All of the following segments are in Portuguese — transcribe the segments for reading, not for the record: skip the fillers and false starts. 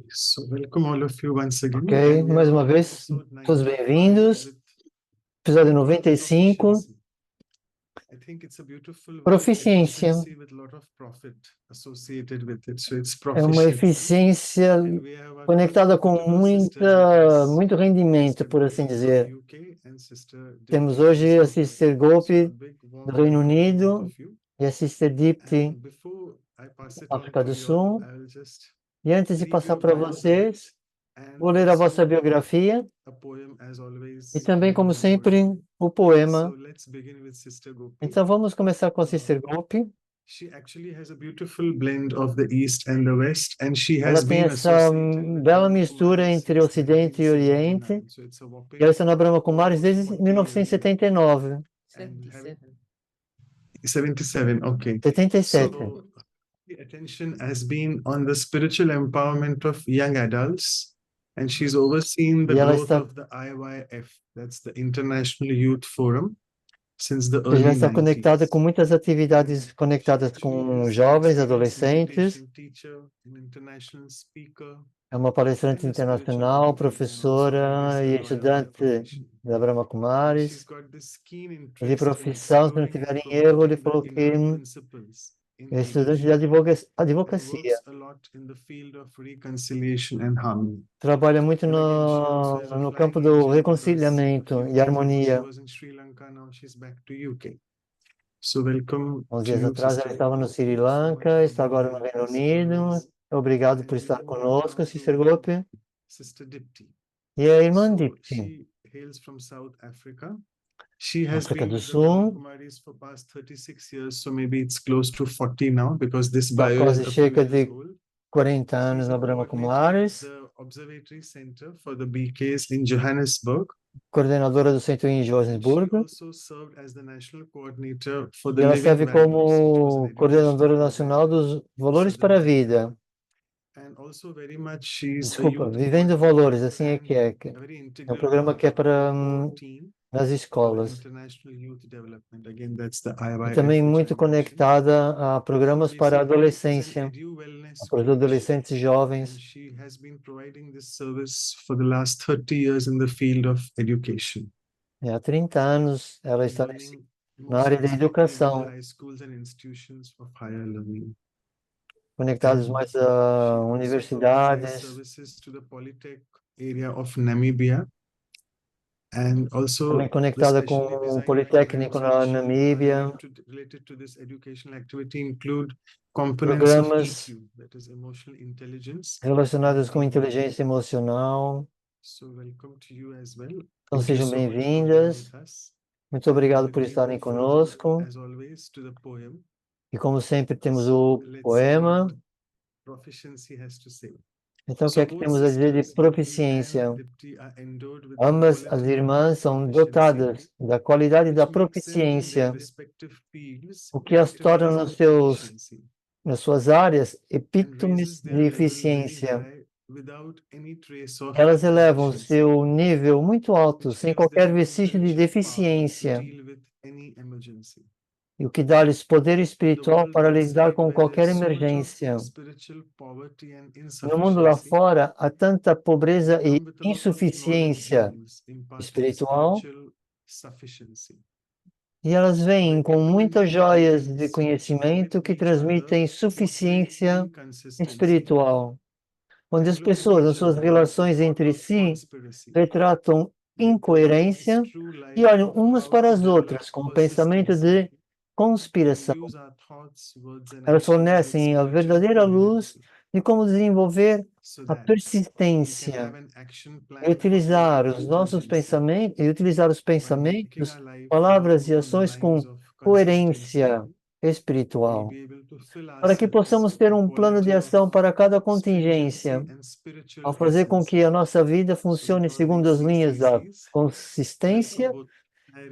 So welcome all of you once again. Ok, mais uma vez, todos bem-vindos. Episódio 95, proficiência. É uma eficiência conectada com muito rendimento, por assim dizer. Temos hoje a Sister Gopi do Reino Unido e a Sister Dipti da África do Sul. E antes de passar para vocês, vou ler a vossa biografia e também, como sempre, o poema. Então vamos começar com a Sister Gopi. Ela tem essa bela mistura entre Ocidente e Oriente. E ela está na Brahma Kumaris desde 1979. 77, okay. 77. So the attention has been on the spiritual empowerment of young adults, and she's overseen the E ela growth está, of the IYF, that's the International Youth Forum, since the já early está conectada 90s. com muitas atividades conectadas com jovens, adolescentes. É uma palestrante internacional, professora e estudante da Brahma Kumaris. E de profissão, se não tiver em erro, ele falou que é estudante de advocacia. Trabalha muito no campo do reconciliamento e harmonia. Uns dias atrás ela estava no Sri Lanka, está agora no Reino Unido. Obrigado por estar conosco, Sister Gopi. E a irmã Dipti, África do Sul. Está quase chega de 40 anos na Brahma Kumaris. Coordenadora do centro em Joanesburgo. E ela serve como coordenadora nacional dos Valores para a Vida. Desculpa, Vivendo Valores, assim é que é. É um programa que é para nas escolas. E também muito conectada a programas para a adolescência, para os adolescentes jovens. Há 30 anos ela está na área da educação, conectados mais a universidades. Também conectada com o Politécnico na Namíbia. Programas relacionados com inteligência emocional. Então sejam bem-vindas. Muito obrigado por estarem conosco. E como sempre temos o poema. Então o que é que temos a dizer de proficiência? Ambas as irmãs são dotadas da qualidade da proficiência, o que as torna nas suas áreas epítomes de eficiência. Elas elevam o seu nível muito alto, sem qualquer vestígio de deficiência, e o que dá-lhes poder espiritual para lidar com qualquer emergência. No mundo lá fora, há tanta pobreza e insuficiência espiritual, e elas vêm com muitas joias de conhecimento que transmitem suficiência espiritual, onde as pessoas, nas suas relações entre si, retratam incoerência e olham umas para as outras com o pensamento de conspiração. Elas fornecem a verdadeira luz de como desenvolver a persistência e utilizar os pensamentos, palavras e ações com coerência espiritual, para que possamos ter um plano de ação para cada contingência, ao fazer com que a nossa vida funcione segundo as linhas da consistência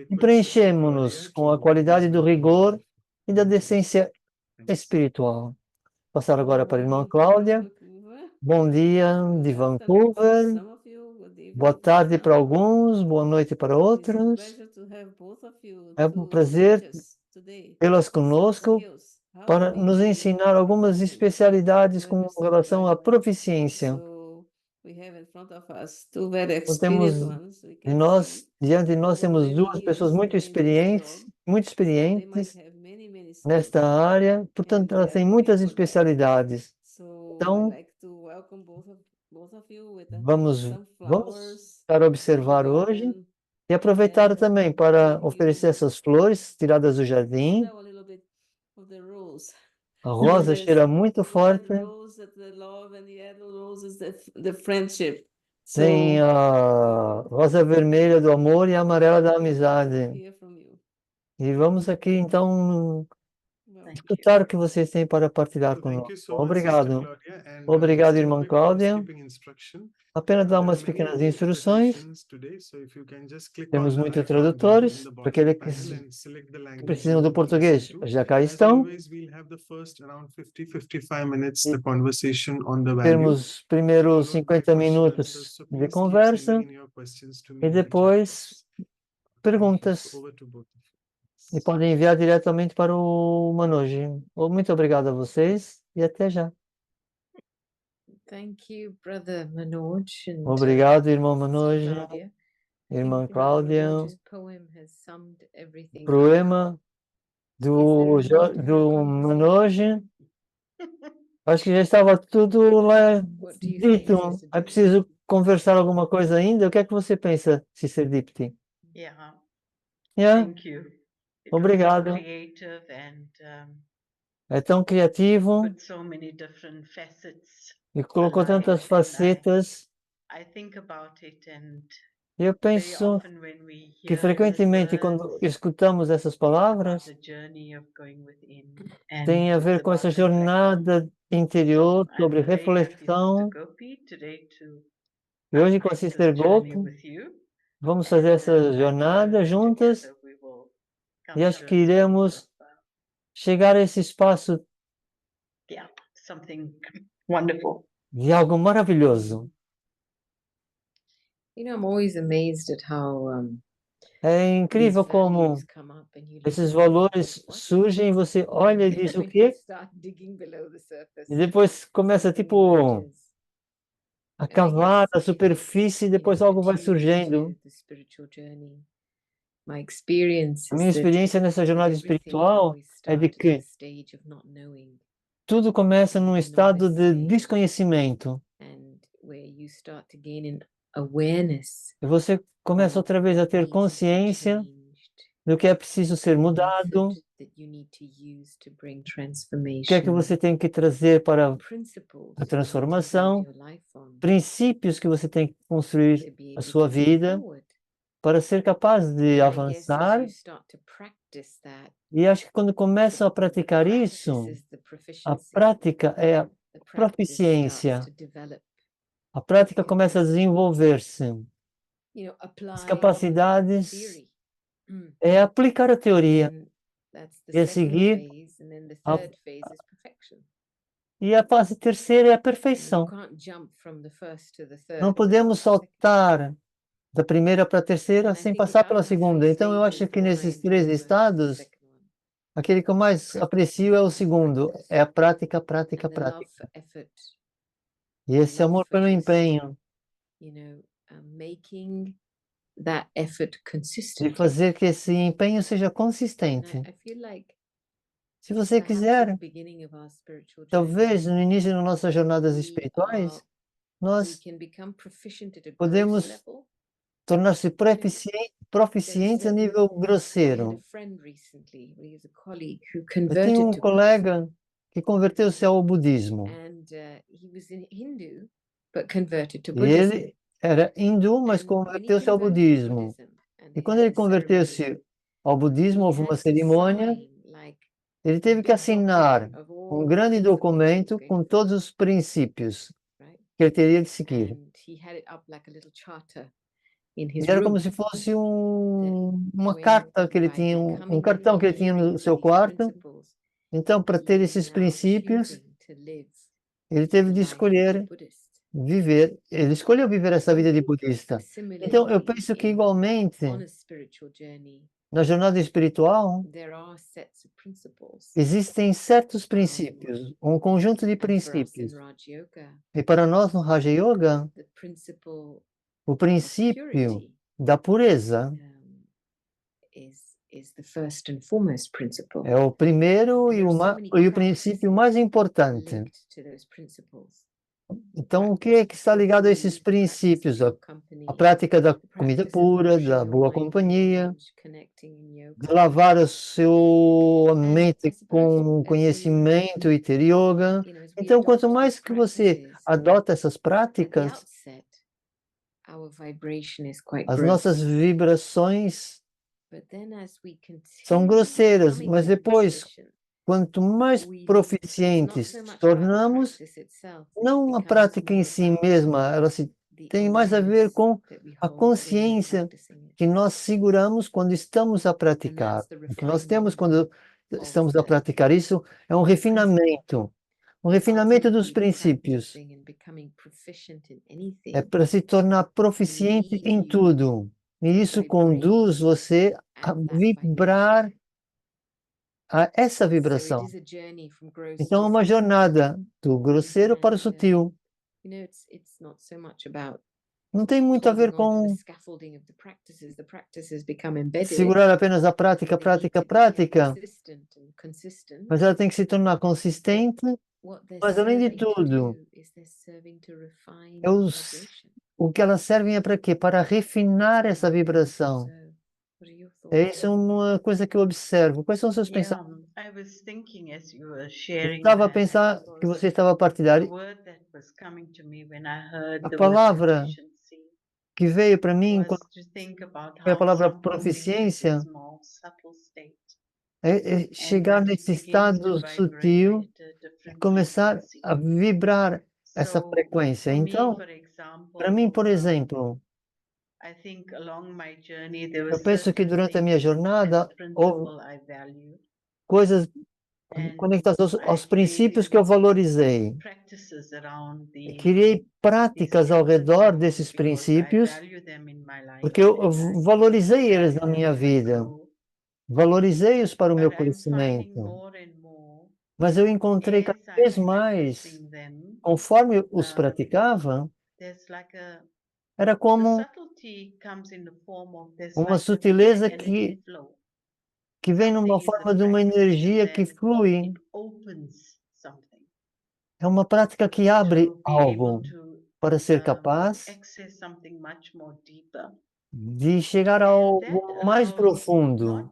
e preenchemos-nos com a qualidade do rigor e da decência espiritual. Passar agora para a irmã Cláudia. Bom dia de Vancouver. Boa tarde para alguns, boa noite para outros. É um prazer tê-las conosco para nos ensinar algumas especialidades com relação à proficiência. Então, diante de nós temos duas pessoas muito experientes nesta área, portanto, elas têm muitas especialidades. Então, vamos para observar hoje e aproveitar também para oferecer essas flores tiradas do jardim. A rosa cheira muito forte. Tem a rosa vermelha do amor e a amarela da amizade. E vamos aqui, então, escutar o que vocês têm para partilhar So thank conosco. you so much, Sister Obrigado. Claudia. And Obrigado, just a irmã quick Cláudia. housekeeping instruction. Apenas dar There are umas many pequenas instruções. interpretations today, so if you can just click Temos on the muitos icon down in tradutores, the para bottom aqueles panel and select the que language precisam you do want to listen português. to. Já cá As estão. always, we'll have the first around 50-55 minutes the conversation on the value, Temos primeiros followed by 50 question answers. minutos So de please keep conversa sending in your questions to me e in the chat depois box. Thank you. perguntas. So over to both of E you. podem enviar diretamente para o Manoj. Muito obrigado a vocês e até já. Thank you, Brother Manoj and Obrigado, irmão Sister Manoj, Claudia. I irmã think Brother Cláudia. Manoj's poem has summed everything up. Poema do, Is there a need for a do Manoj. conversation? Acho que já estava tudo lá What do you think, dito. Sister É Dipti? preciso conversar alguma coisa ainda? O que é que você pensa, Sister Dipti? Yeah, Yeah, thank you. It was so obrigado. creative and É tão criativo put so many different facets e colocou alive, tantas and facetas. I think about it, and E eu very penso often when we que hear and frequentemente listen, quando escutamos essas it's about palavras, the journey of going within, and tem a it's ver com essa about reflecting. jornada interior So sobre I'm very happy, Sister reflexão. Gopi, today to E hoje com a unpack this Sister journey Gopi, with you, vamos fazer and essa I'm jornada sure juntas together we will e come acho to que a space iremos of, chegar a esse espaço yeah, something wonderful. de algo maravilhoso. You know, I'm always amazed at how É these incrível como values come up and you look esses at them and you valores think, what? surgem, você olha e diz o When you quê? start digging below the surface, E depois começa something tipo emerges. a I think cavar it's a superfície e depois algo vai attuned surgindo. to the spiritual journey. My experience A is minha that experiência nessa jornada everything espiritual always é de starts at que the stage of not knowing, tudo começa num the estado novice de stage, desconhecimento. and where you start to gain an awareness E você começa of outra vez a what ter needs to be consciência changed, do que é preciso ser the mudado, method that you need to use to bring o que é que transformation, você tem que trazer para principles a that you need to build transformação, your life on princípios que você tem que construir to be a able sua to move vida forward. para ser capaz de And I guess as avançar. you start to practice that, E acho que quando começam a the praticar practice isso, is the a proficiency, prática é a the practice proficiência. starts to develop. A prática começa a desenvolver-se. You know, As apply capacidades theory. é aplicar a teoria Then that's the e a second seguir phase, and then the a- third phase is perfection. e a fase terceira é a You perfeição. can't jump from the first to the third Não without podemos the second. saltar da primeira para a terceira And I sem think passar out pela of the three segunda. Então eu stages, acho que the one I nesses enjoy três most is the estados, second one. aquele que eu mais aprecio é o segundo, é a prática, prática, And the love prática. for effort, E esse love amor for pelo just, empenho you know, making that effort de consistent. fazer que esse empenho seja And consistente. I feel like Se você perhaps at quiser, the beginning of our spiritual talvez journey, no início das nossas jornadas we espirituais, we nós can become proficient at a gross podemos level. tornar-se proficientes a nível I had a grosseiro. friend recently, he was a colleague who Eu tinha converted um to Buddhism, colega que converteu-se ao budismo. and he was in Hindu, but converted to E Buddhism. ele era hindu, mas And when he converteu-se ao converted to budismo. Buddhism, and E they quando had ele the ceremony, converteu-se ao budismo, he houve uma had to cerimônia, sign like ele a teve que big assinar document of um all the grande principles he was documento going com to todos follow, os princípios right? que ele teria que seguir. And he had it up like a little charter in his E era como room. se fosse uma When carta que ele by tinha, him um coming cartão in que and ele tinha hearing no seu these quarto. principles, Então, para he ter was esses now princípios, choosing to live ele teve the de life of a escolher Buddhist. viver, ele escolheu viver essa So I vida de think budista. Então, eu similarly penso que in igualmente, on a spiritual journey, Na jornada espiritual, there are sets of principles. existem certos princípios, um conjunto de And for us in princípios. Raj Yoga, E para nós no Raja Yoga, the principle o of princípio purity da pureza is the first and foremost principle. é o primeiro And there are so many e o princípio mais importante. linked to those principles. Então, o que é que está ligado a esses princípios? A prática da comida pura, da boa companhia, de lavar a sua mente com conhecimento e ter yoga. Então, quanto mais que você adota essas práticas, as nossas vibrações são grosseiras, mas depois, quanto mais proficientes nos tornamos, não a prática em si mesma, ela tem mais a ver com a consciência que nós seguramos quando estamos a praticar. O que nós temos quando estamos a praticar isso é um refinamento dos princípios. É para se tornar proficiente em tudo. E isso conduz você a vibrar a essa vibração. Então, é uma jornada do grosseiro para o sutil. Não tem muito a ver com segurar apenas a prática, mas ela tem que se tornar consistente, mas além de tudo, o que elas servem é para quê? Para refinar essa vibração. Isso é uma coisa que eu observo. Quais são os seus pensamentos? Eu estava a pensar que você estava a partilhar. A palavra que veio para mim quando foi a palavra proficiência é chegar nesse estado sutil e começar a vibrar essa frequência. Então, para mim, por exemplo, eu penso que durante a minha jornada houve coisas conectadas aos princípios que eu valorizei. E criei práticas ao redor desses princípios, porque eu valorizei eles na minha vida. Valorizei-os para o meu crescimento. Mas eu encontrei cada vez mais, conforme os praticava, era como uma sutileza que vem numa forma de uma energia que flui. É uma prática que abre algo para ser capaz de chegar a algo mais profundo.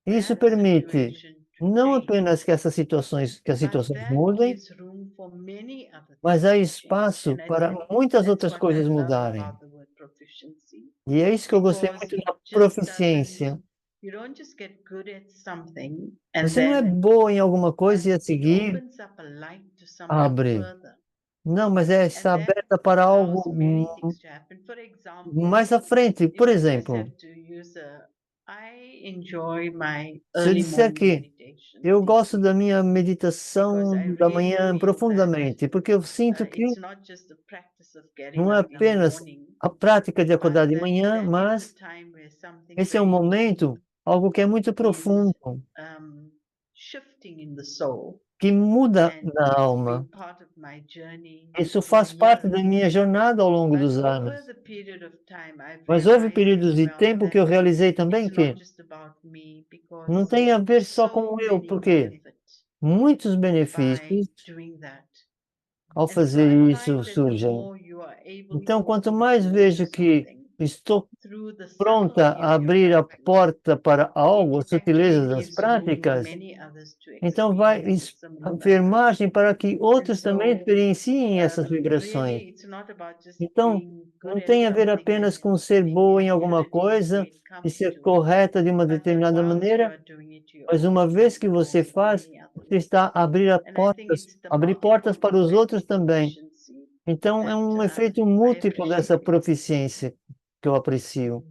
Isso permite não apenas que as situações mudem, mas há espaço para muitas outras coisas mudarem. E é isso que eu gostei muito da proficiência. Você não é boa em alguma coisa e a seguir abre. Não, mas está aberta para algo mais à frente. Por exemplo, se eu disser que eu gosto da minha meditação da manhã profundamente, porque eu sinto que não é apenas a prática de acordar de manhã, mas esse é um momento, algo que é muito profundo, que muda na alma. Isso faz parte da minha jornada ao longo dos anos. Mas houve períodos de tempo que eu realizei também que não tem a ver só com eu, porque muitos benefícios ao fazer isso surgem. Então, quanto mais vejo que estou pronta a abrir a porta para algo, as sutilezas das práticas, então vai haver margem para que outros também experienciem essas vibrações. Então, não tem a ver apenas com ser boa em alguma coisa e ser correta de uma determinada maneira, mas uma vez que você faz, você está a abrir portas para os outros também. Então, é um efeito múltiplo dessa proficiência que eu aprecio.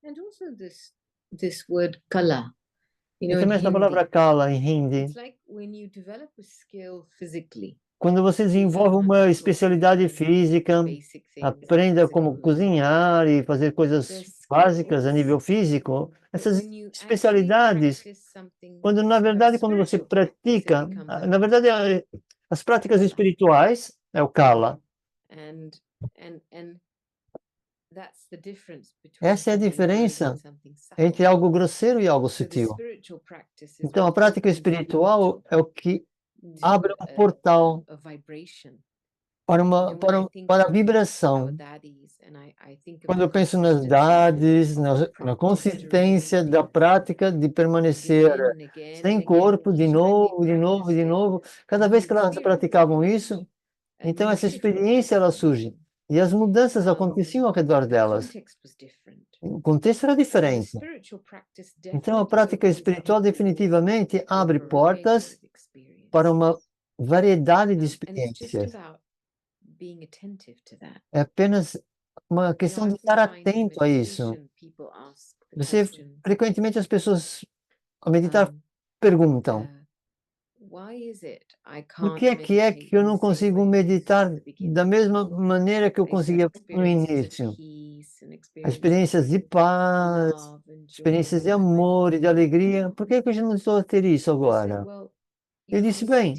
And also this word kala. E também essa palavra kala em hindi. It's like when you develop a skill physically. Quando você desenvolve uma especialidade física, aprenda como cozinhar e fazer coisas básicas a nível físico, essas especialidades, quando na verdade quando você pratica, na verdade as práticas espirituais é o Kala. Essa é a diferença entre algo grosseiro e algo sutil. Então a prática espiritual é o que abre um portal para a vibração. Quando eu penso nas dadis, na consistência da prática de permanecer sem corpo, de novo, de novo, de novo, cada vez que elas praticavam isso, então essa experiência ela surge. E as mudanças aconteciam ao redor delas. O contexto era diferente. Então a prática espiritual definitivamente abre portas para uma variedade de experiências. É apenas uma questão de estar atento a isso. Frequentemente as pessoas, ao meditar, perguntam: por que é que eu não consigo meditar da mesma maneira que eu conseguia no início? Experiências de paz, experiências de amor e de alegria. Por que é que eu não estou a ter isso agora? Eu disse: bem,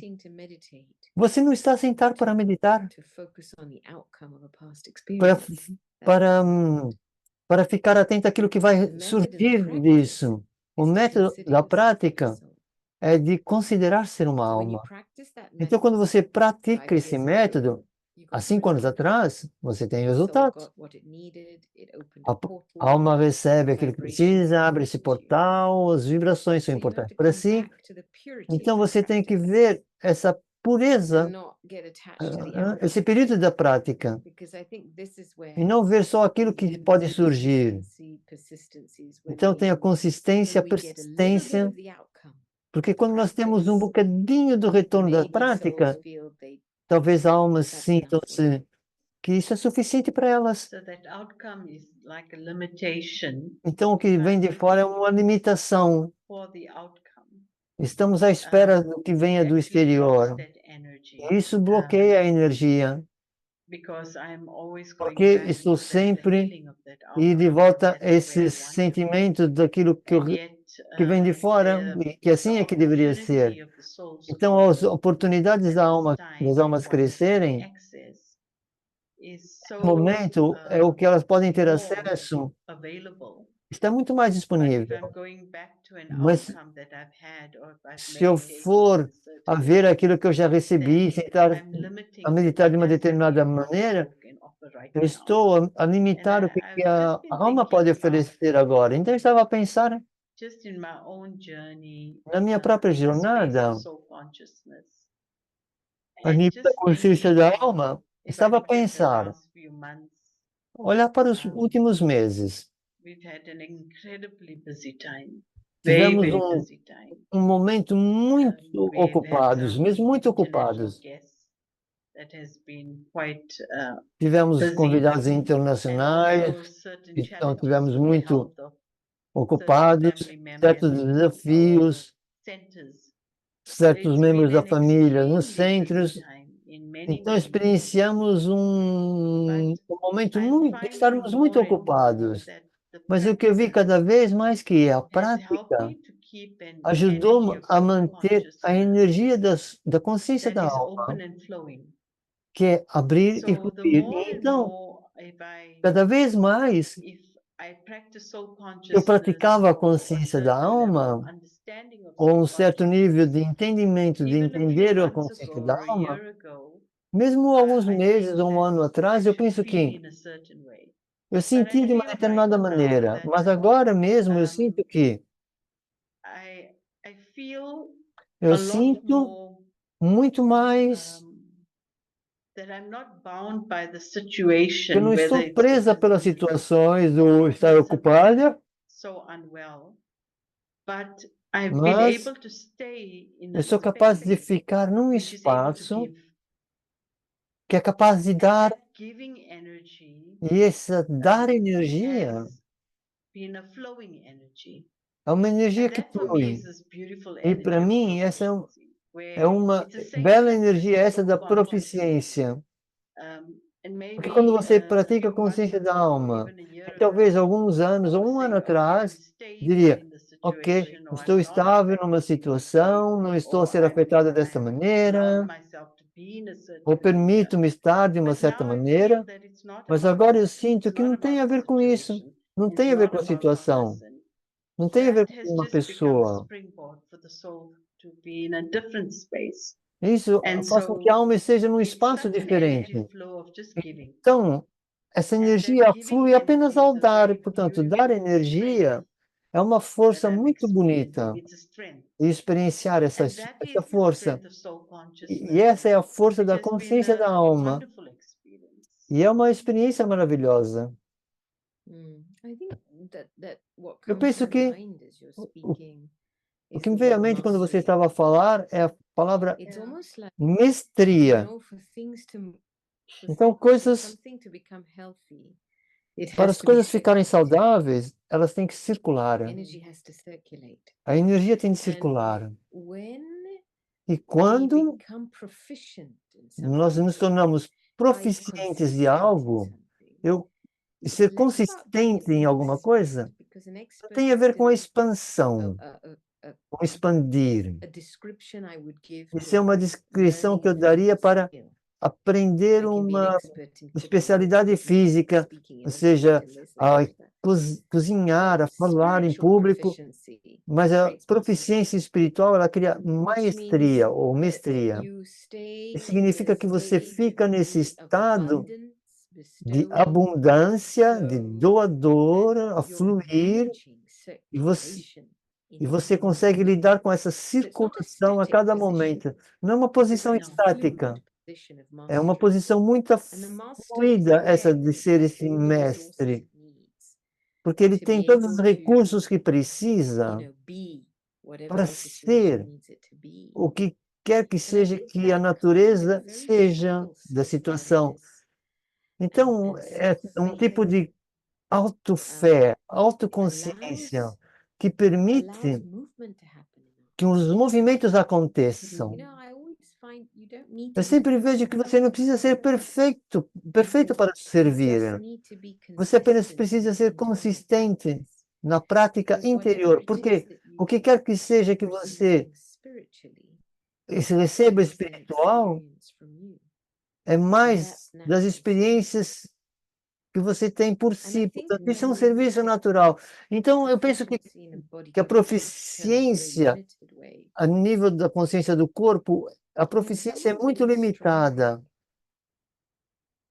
você não está a sentar para meditar, para ficar atento àquilo que vai surgir disso. O método da prática é de considerar ser uma alma. Então, quando você pratica esse método, há 5 anos atrás, você tem resultados. A alma recebe aquilo que precisa, abre esse portal, as vibrações são importantes para si. Então, você tem que ver essa pureza, esse período da prática, e não ver só aquilo que pode surgir. Então, tem a consistência, a persistência, porque quando nós temos um bocadinho do retorno da prática, talvez almas sintam-se que isso é suficiente para elas. Então, o que vem de fora é uma limitação. Estamos à espera do que venha do exterior. Isso bloqueia a energia, porque estou sempre e de volta a esse sentimento daquilo que vem de fora, e que assim é que deveria ser. Então, as oportunidades das almas crescerem, no momento, é o que elas podem ter acesso, está muito mais disponível. Mas se eu for a ver aquilo que eu já recebi, tentar a meditar de uma determinada maneira, eu estou a limitar o que a alma pode oferecer agora. Então eu estava a pensar na minha própria jornada, a nível da consciência da alma, estava a pensar, olhar para os últimos meses. Tivemos um momento muito ocupados, mesmo muito ocupados. Tivemos convidados internacionais, então tivemos muito ocupados, certos desafios, certos membros da família nos centros. Então experienciamos um momento de estarmos muito ocupados. Mas o que eu vi cada vez mais que a prática ajudou-me a manter a energia da consciência da alma, que é abrir e fluir. E então, cada vez mais eu praticava a consciência da alma, ou um certo nível de entendimento, de entender a consciência da alma, mesmo alguns meses ou um ano atrás, eu penso que eu senti de uma determinada maneira, mas agora mesmo eu sinto que eu sinto muito mais que eu não estou presa pelas situações ou estar ocupada, mas eu sou capaz de ficar num espaço que é capaz de dar, e essa dar energia é uma energia que flui. E para mim, essa é uma bela energia, essa da proficiência. Porque quando você pratica a consciência da alma, e talvez alguns anos ou um ano atrás, diria, ok, estou estável numa situação, não estou a ser afetado desta maneira, ou permito-me estar de uma certa maneira, mas agora eu sinto que não tem a ver com isso, não tem a ver com a situação, não tem a ver com uma pessoa. Isso faz com que a alma esteja num espaço diferente. Então, essa energia flui apenas ao dar, portanto, dar energia é uma força muito bonita e experienciar essa força. E essa é a força da consciência da alma. E é uma experiência maravilhosa. I think that what Eu comes penso to que mind as you're o- speaking O is que me the veio à word mente quando você mastery. estava a falar é a palavra It's almost like, mestria. for things to Então, coisas, something to become healthy, it para has as to be coisas ficarem circulated. saudáveis, elas têm que circular. Energy has to circulate. A energia tem de circular. When E we quando become proficient in nós something, nos tornamos by proficientes de consistent in algo, something, eu it's ser less about consistente getting em an alguma expert, coisa because an expert tem a is ver com a still expansão, com expandir. a description I would give Isso é to uma descrição learning que eu a daria physical para skill. aprender I can be an uma expert in cooking, especialidade física, speaking in ou this, seja, in this, a like that. cozinhar, a But falar em spiritual público, proficiency mas a creates proficiência mastery, espiritual, ela cria which means maestria ou that mestria. you stay Isso in the significa que você state fica nesse of estado abundance, de bestowing, abundância, de flow, doador, and a you're fluir, managing e você, circulation in e every você moment. consegue lidar com essa So it's not a circulação a static cada position, momento. Não é uma posição it's a estática, fluid position of é uma mastery. posição muito And the master is fluida essa aware de that ser it has esse all the resources mestre, it needs porque ele to tem be todos able os to, recursos que precisa be whatever para the situation ser needs it to be. o que quer que And I seja think que a that kind of natureza very seja subtle da situação. self-awareness Então, and é um tipo self-faith de autofé, autoconsciência, allows que permite movement to happen in our que os movimentos aconteçam. I always find you don't need Eu to be sempre vejo que você não precisa ser perfeito, perfeito para you just servir. need to be Você apenas consistent precisa in ser internal consistente practice. na prática Because whatever interior, it is porque that o que you quer que seja que are você receiving spiritually receba is an espiritual, experience from you. é And mais that's das natural. experiências que você tem por And I si. think Portanto, isso é um when serviço natural. Então, eu penso proficiency in a body que a can be termed in a very proficiência limited way. a nível da consciência do corpo, a It means proficiência é someone's muito getting stronger. limitada.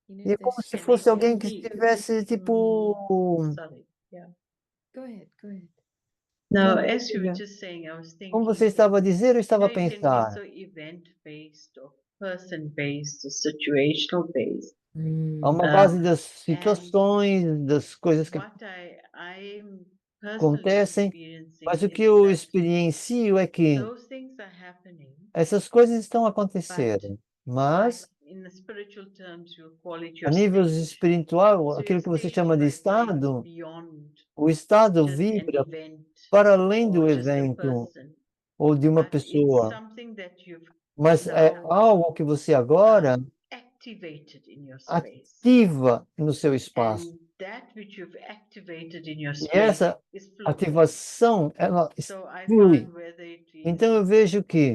E é There's como se And fosse they alguém que can heal. estivesse, tipo... Sorry. Yeah. Go ahead, go ahead. No, Não, as you were diga. just saying, I was Como thinking, você estava a dizer, eu estava a you can be pensar. so event-based or person-based or situational-based. Há uma Ah, base das situações, das coisas que What I'm personally acontecem, experiencing mas o is que eu that experiencio é que those things are happening, essas coisas estão acontecendo, like mas in the spiritual terms, you call it a your nível state. espiritual, So your aquilo que você state chama de is like vibrating estado, beyond o estado just an vibra event para além do or just a evento person, ou de uma but it's pessoa, something that you've mas é now algo que você agora activated in your space. ativa no seu espaço. And that which you've activated in your E space essa is flowing. ativação, ela So I flui. find whether it is Então eu vejo que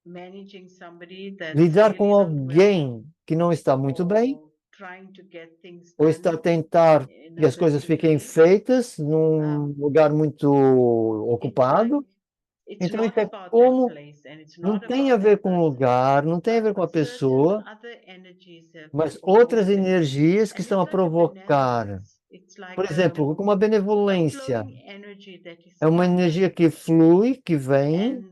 managing somebody that's lidar com really not well, alguém que não está muito bem, or trying to get things ou está a done tentar in que a as coisas busy fiquem way, feitas num lugar muito it's ocupado. like it's Então, not isso é about that como place and it's não not tem a about ver that com o person, lugar, não tem a ver com a but certain pessoa, other energies have mas outras awoken. energias que And estão it's a like a provocar. benevolence. It's like Por exemplo, como a benevolência. flowing energy that is É uma coming. energia que flui, que vem. And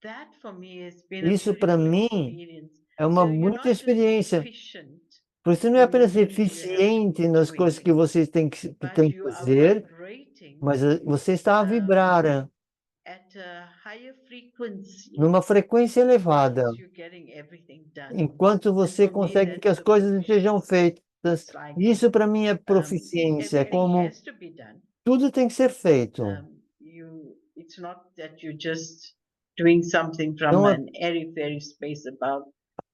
that for me has been a Isso para beautiful mim experience. é uma So you're bonita not just experiência. efficient Você não é in the apenas things you have to eficiente be nas coisas doing, que você tem que but you are fazer, vibrating mas você está a vibrar at a higher frequency numa frequência elevada, whilst you're getting everything done. enquanto você And for me, consegue que that's as the coisas proficiency. sejam feitas. It's like Isso para mim é proficiência, é everything como has to be done. tudo tem que ser feito. It's not that you're just doing something from Não é, an airy fairy space above.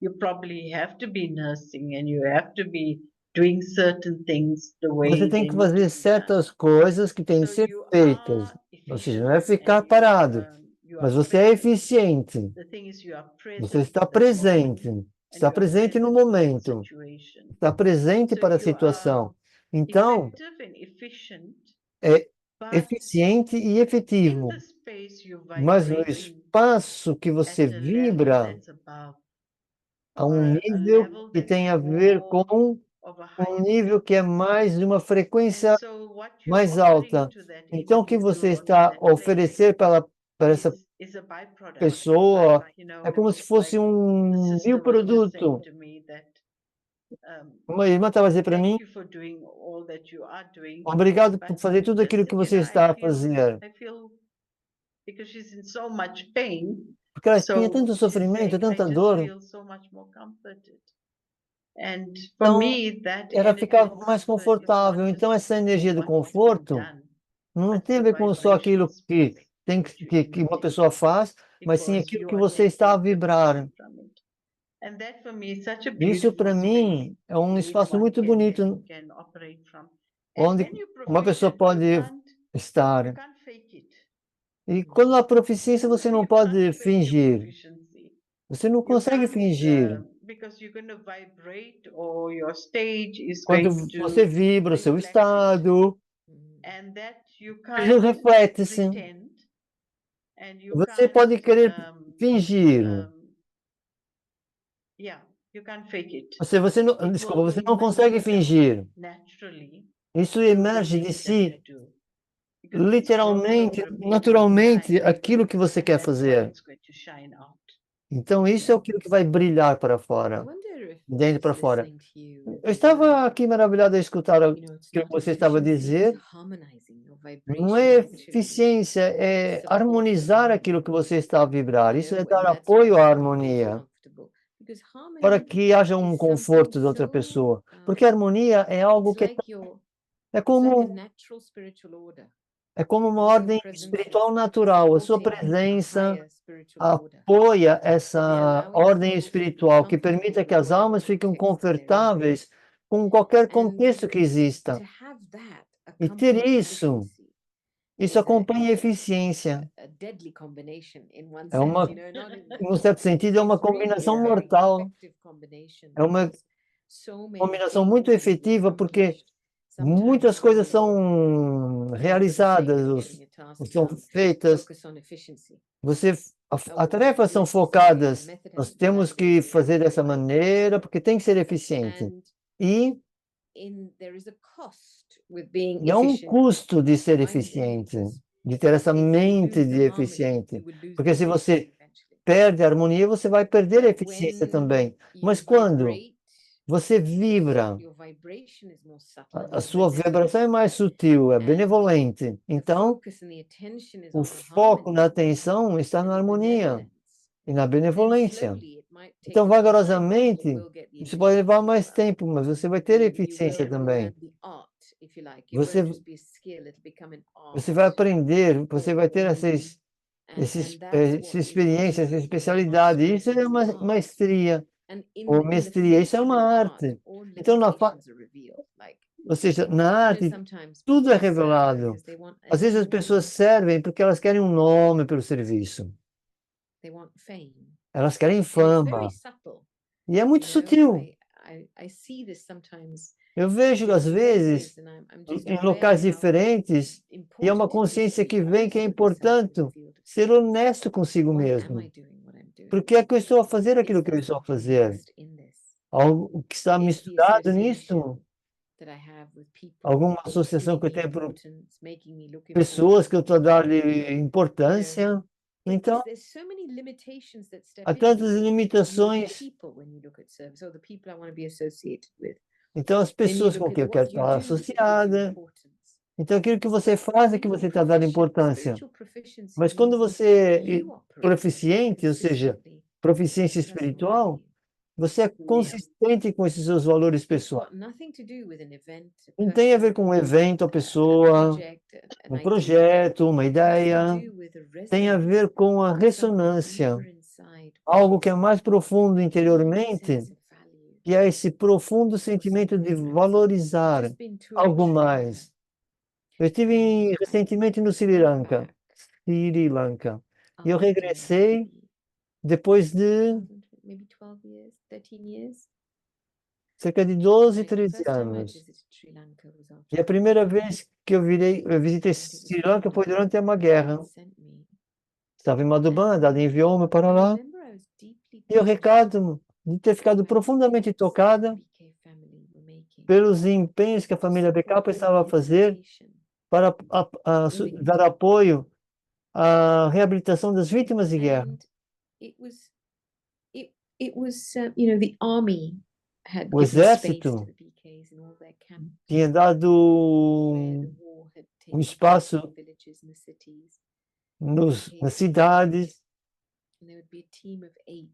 you probably have to be nursing and you have to be doing certain things the way Você tem they que need to fazer be done. certas coisas que têm que So ser you feitas. are Ou seja, não é efficient ficar and parado, you mas are você é present. eficiente. The thing is you are Você present está in that moment presente. and Está you are presente no present in that momento. situation. Está presente So para a you are situação. Então, effective and efficient, é but eficiente e in efetivo. the space you're Mas no vibrating espaço que você at a level vibra, that's above, a or um a nível level que that's tem a ver more com of a um higher nível que é frequency. mais de uma And frequência so what you're mais offering alta. to that Então, o que você individual or to está that a oferecer para essa is a byproduct. pessoa Like, you know, é como se fosse like the um sister was just saying bioproduto. to me that, Uma irmã estava a dizer para mim, thank you for doing all that you are doing, obrigado por but fazer tudo aquilo just, que you você know, está a fazer. I feel because she's in so much pain, Porque ela tinha so tanto she's sofrimento, saying, I tanta just dor. feel so much more comforted. And for Então, me, that ela energy ficava of mais comfort is confortável. not Então, just essa energia do what needs to be conforto done, não but tem a the ver com só vibrational aquilo que space tem that you que uma emit. pessoa faz, mas sim Because aquilo you que are você está a taking the vibrar. energy from it. And that for me is such a Isso, beautiful para space mim, é um in which espaço one muito bonito, can operate from. And onde when you're uma pessoa proficient, pode you estar. can't fake it. E quando há proficiência, você não You pode can't fake your fingir. proficiency. Você não You consegue can't, fingir. because you're going to vibrate or your stage is Quando going você to vibra o seu reflect it. estado, And that you ele can't reflete-se. pretend and you Você can't, pode querer fingir. yeah, you can't fake it. Você não, It desculpa, will você não consegue emanate fingir. naturally Isso through the emerge de things that si, you do. Because it's growing literalmente, over a period of naturalmente, time, aquilo que você and quer that's when fazer. it's going to shine out. Então, isso é aquilo que vai brilhar para fora, dentro para fora. Eu estava aqui maravilhado a escutar o que você estava a dizer. Não é eficiência, é harmonizar aquilo que você está a vibrar. Isso é dar apoio à harmonia, para que haja um conforto da outra pessoa. Porque a harmonia é algo que é como uma ordem espiritual natural. A sua presença apoia essa ordem espiritual que permita que as almas fiquem confortáveis com qualquer contexto que exista. E ter isso acompanha a eficiência. É uma, num certo sentido, é uma combinação mortal. É uma combinação muito efetiva, porque muitas coisas são realizadas, são feitas. As tarefas são focadas. Nós temos que fazer dessa maneira, porque tem que ser eficiente. E há um custo de ser eficiente, de ter essa mente de eficiente. Porque se você perde a harmonia, você vai perder a eficiência também. Mas quando você vibra, a sua vibração é mais sutil, é benevolente. Então, o foco na atenção está na harmonia e na benevolência. Então, vagarosamente, isso pode levar mais tempo, mas você vai ter eficiência também. Você vai aprender, você vai ter essa experiência, essa especialidade. Isso é uma maestria ou mestria, isso é uma arte. Então, ou seja, na arte, tudo é revelado. Às vezes as pessoas servem porque elas querem um nome pelo serviço. Elas querem fama. E é muito sutil. Eu vejo, às vezes, em locais diferentes, e é uma consciência que vem que é importante ser honesto consigo mesmo. Por que é que eu estou a fazer aquilo que eu estou a fazer? Algo que está misturado nisso? Alguma associação que eu tenho por pessoas que eu estou a dar-lhe importância? Então, há tantas limitações. Então, as pessoas com quem eu quero estar associada. Então, aquilo que você faz é que você está dando importância. Mas quando você é proficiente, ou seja, proficiência espiritual, você é consistente com esses seus valores pessoais. Não tem a ver com um evento, a pessoa, um projeto, uma ideia. Tem a ver com a ressonância algo que é mais profundo interiormente, sense of value. que é esse profundo sentimento de valorizar Just been to algo Sri mais. Lanka, Eu estive recentemente no Sri came Lanka, back Sri Lanka, e eu after regressei maybe depois de 2000, maybe 12 years, 13 years. cerca de And 12, the 13 first time I anos. visited Sri Lanka was E after a primeira the war. vez que eu visitei Sri Lanka foi durante uma guerra. Sent me. Estava em Madhuban, a Dada enviou-me para I lá. remember I was deeply E o touched recado de ter ficado by the profundamente efforts tocada the BK family were making pelos empenhos que a to família support Becapa estava a fazer rehabilitation para dar apoio à reabilitação das vítimas de guerra. and it was you know, the army had O given space exército to the BKs in all their camps tinha where dado the war had taken place espaço in the villages and the cities. nas cidades. And there would be a team of 8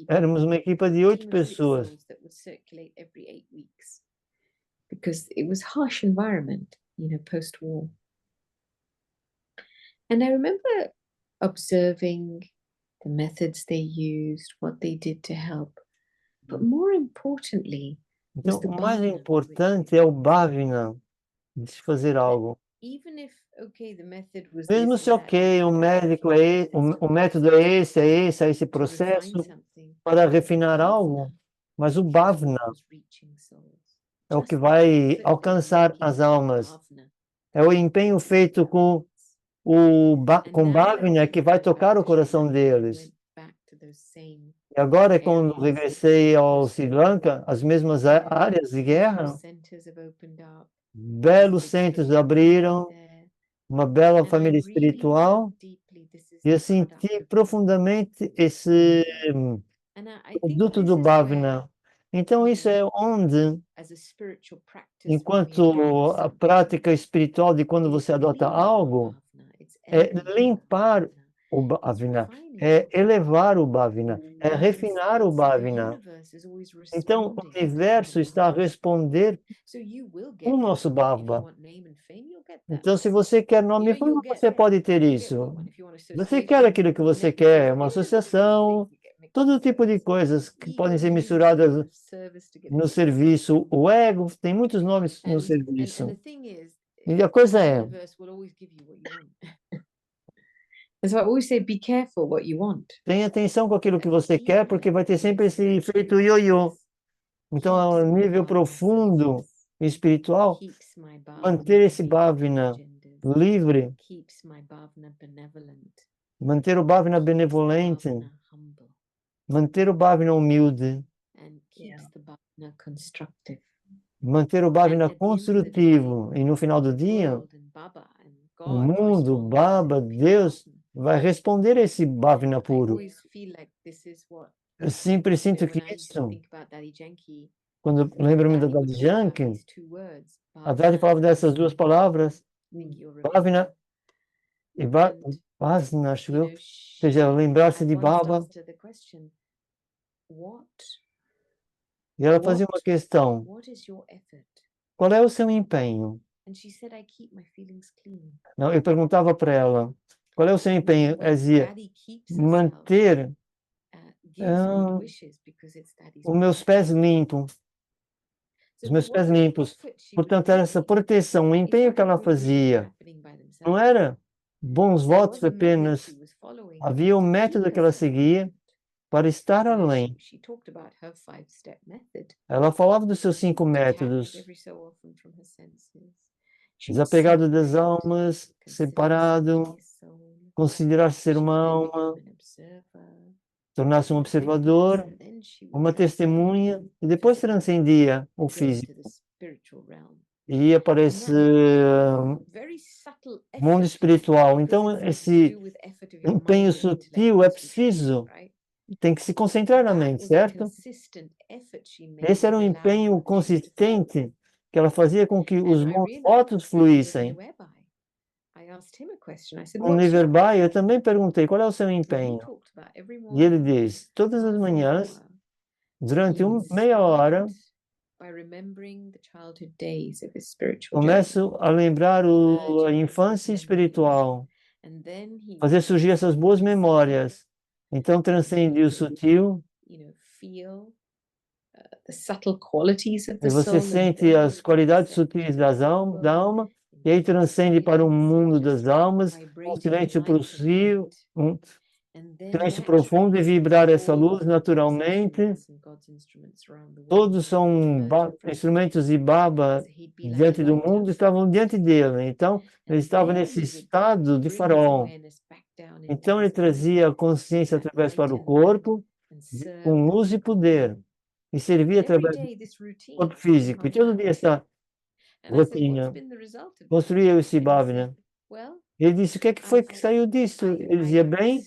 Éramos uma equipa de 8 team of 6 pessoas. souls that would circulate every 8 weeks because it was harsh environment, you know, post-war. And I remember observing the methods they used, what they did to help, but more importantly, Então, the o mais bhavana, importante é o bhavana de se fazer algo. even if okay, the method was Mesmo this se, or that, ok, o médico é o método é esse to refine processo something, para refinar bhavana algo, mas o is what bhavana was reaching souls. é o que Just vai the effort alcançar making as of almas. bhavana. É o empenho feito com com bhavana que vai tocar o coração deles. E agora, quando regressei ao Sri Lanka, as mesmas áreas de guerra, belos centros abriram, uma bela família espiritual, e eu senti profundamente esse produto do Bhavana. Então, isso é onde, enquanto a prática espiritual de quando você adota algo, é limpar o Bhavana, é elevar o Bhavana, é refinar o Bhavana. Então, o universo está a responder o nosso Bhava. Então, se você quer nome e fama, você pode ter isso. Você quer aquilo que você quer, uma associação, todo tipo de coisas que podem ser misturadas no serviço. O ego tem muitos nomes no serviço. E a coisa é, That's why I always say, be careful what you want. tenha atenção com aquilo que você quer, porque vai ter sempre esse efeito ioiô. Então, a nível profundo e espiritual, manter esse bhavana livre, manter o bhavana benevolente, manter o bhavana humilde, manter o bhavana construtivo. E no final do dia, o mundo, o Baba, Deus, vai responder esse bhavana puro. Eu sempre sinto que isso, quando lembro-me da Dadi Janki, a Dadi falava dessas duas palavras, bhavana e vasana, acho eu, ou seja, lembrar-se de Baba. E ela fazia uma questão, qual é o seu empenho? Não, eu perguntava para ela, qual é o seu empenho? Ela dizia, manter os meus pés limpos. Os meus pés limpos. Portanto, era essa proteção, o empenho que ela fazia. Não era bons votos apenas. Havia um método que ela seguia para estar além. Ela falava dos seus 5 métodos. Desapegado das almas, separado, considerar-se ser uma alma, tornar-se um observador, uma testemunha, e depois transcendia o físico. E ia para esse mundo espiritual. Então, esse empenho sutil é preciso, tem que se concentrar na mente, certo? Esse era um empenho consistente que ela fazia com que os bons votos fluíssem. No Niverbai, eu também perguntei, qual é o seu empenho? E ele diz, todas as manhãs, durante meia hora, começo a lembrar a infância espiritual, fazer surgir essas boas memórias. Então transcende o sutil feel the subtle qualities of e the soul você and sente then as qualidades accept sutis it da alma, e aí transcende para o mundo das almas, um silêncio possível, um and then silêncio profundo e vibrar essa luz naturalmente. Todos são instrumentos de Baba diante do mundo, estavam diante dele. Então, ele estava nesse estado de faraó. Então, ele trazia a consciência através para o corpo, com luz e poder, e servia através do corpo físico. E todo dia essa rotina construía esse Bhavana. Ele disse, o que é que foi que saiu disso? Ele dizia, bem,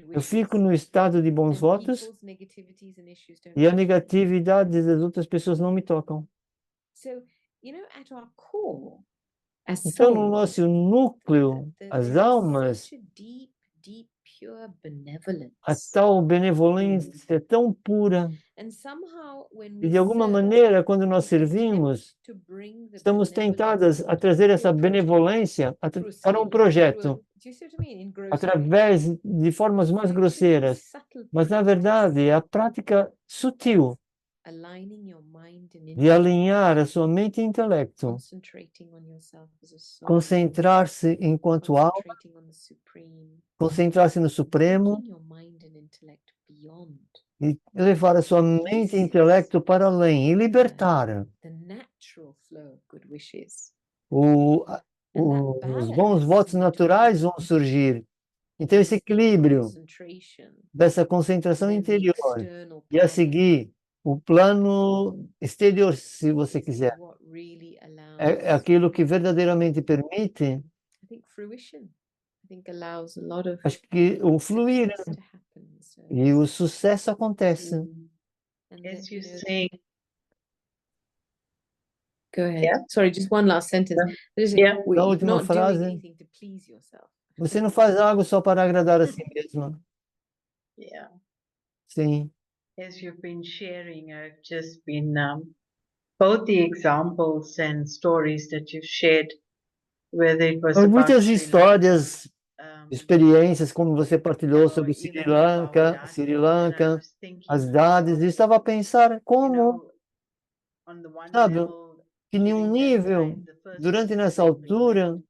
eu fico no estado de bons votos e a negatividade das outras pessoas não me tocam. Então, no nosso núcleo, as almas, a tal benevolência tão pura. E de alguma maneira, quando nós servimos, estamos tentadas a trazer essa benevolência para um projeto, através de formas mais grosseiras. Mas, na verdade, é a prática sutil de alinhar a sua mente e intelecto, concentrar-se enquanto alma, concentrar-se no Supremo e levar a sua mente e intelecto para além e libertar os bons votos naturais vão surgir. Então, esse equilíbrio dessa concentração interior e a seguir o plano exterior, se você quiser, é aquilo que verdadeiramente permite, acho que o fluir e o sucesso acontece. As you say, Go ahead. Yeah. Sorry, just one last sentence. Yeah. Na última frase, você não faz algo só para agradar a si mesma. Yeah. Sim. As you've been sharing, I've just been both the examples and stories that you've shared, whether it was São about muitas Sri histórias, Lanka, experiências, como você partilhou or sobre even about Sri Dadi, and I Lanka, was thinking as as dades, well, e estava a pensar you como, know, on the one sabe, level, que em um during that nível, time, the first durante two nessa family altura, went,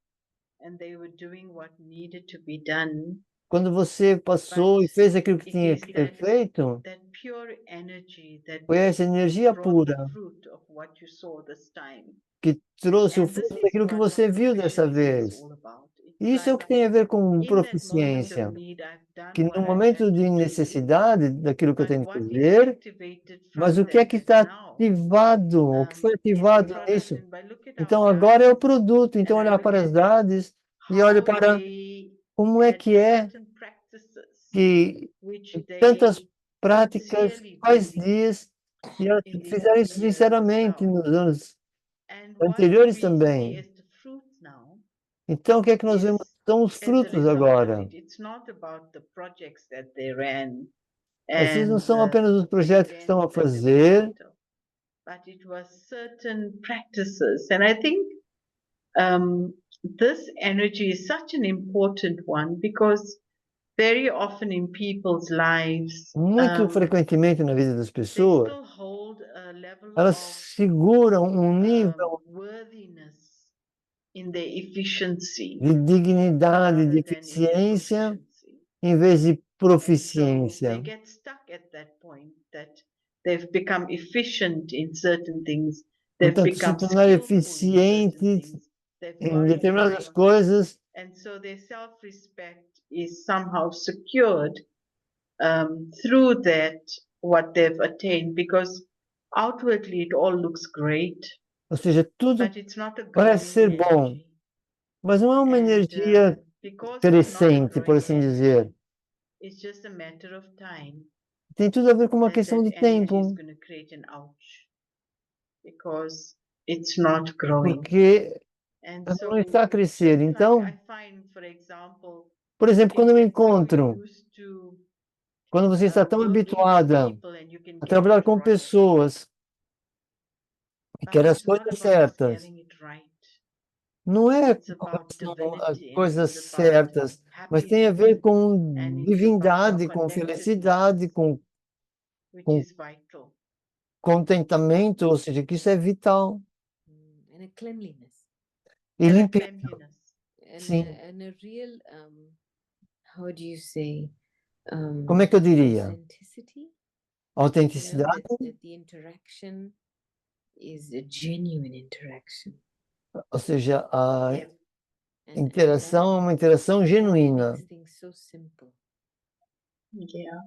and they were doing what needed to be done. quando você passou e fez aquilo que It tinha is que ter that feito, that pure energy that foi essa energia brought the pura fruit of what you saw this time. que trouxe o And this fruto is daquilo que what você viu dessa proficiency is vez. all about. It's E isso é o like que tem a ver com in that moment proficiência, of need, I've done que what no I've momento had de to do, necessidade daquilo que eu but tenho que what is fazer, activated mas from o que é that que is está now ativado, o que foi is the ativado product. nisso? And by look at Então our agora é o dades, produto, então and I olhar look para as at dades e olho how para they como é had que é certain practices que which tantas they práticas, sincerely quais believed dias, e elas in the fizeram early isso years as sinceramente well. nos anos And what anteriores we também. see as the fruits now Então o que é que nós vemos? is São os as a frutos result of agora. it. It's not about the projects that they ran Esses não and são apenas os the projetos que estão a events that they were fazer, part of, but it was certain practices. And I think this energy is such an important one because very often in people's lives, muito frequentemente na vida das they pessoas, still hold a level elas of seguram um nível worthiness in their efficiency de dignidade, de rather than in their eficiência, proficiency. em vez de And so proficiência. they get stuck at that point that they've become efficient in certain things, they've Portanto, se become tornar skillful in certain eficientes things, they've em got determinadas high, coisas, and so their self-respect is somehow secured through that what they've attained because outwardly it all looks great, ou seja, tudo but it's not a parece ser growing bom, energy. mas não é uma And energia because it's not a crescente, por growing assim dizer. energy, it's just a matter of time Tem tudo a ver com uma that questão that de energy is tempo, going to create an ouch because it's not growing. porque And ela so não está a crescer. just like Então, I find, for example, por exemplo, quando eu me if you're so encontro, used to quando você está tão working with habituada people and you can a get trabalhar it com right, pessoas e but quer as it's not coisas about us certas, getting it right. não é It's com about relação a divinity and coisas it's about certas, mas tem a ver happiness, com and it's divindade, about com our felicidade, com which com is vital. contentamento, ou seja, que isso é vital. And a cleanliness. E And a limpeza, cleanliness. And sim. a real, how do you say? Como é que eu diria? Authenticity? You know, Autenticidade, that the interaction is a genuine interaction. ou seja, a Yeah. And interação é uma interação genuína. makes things so simple. Yeah.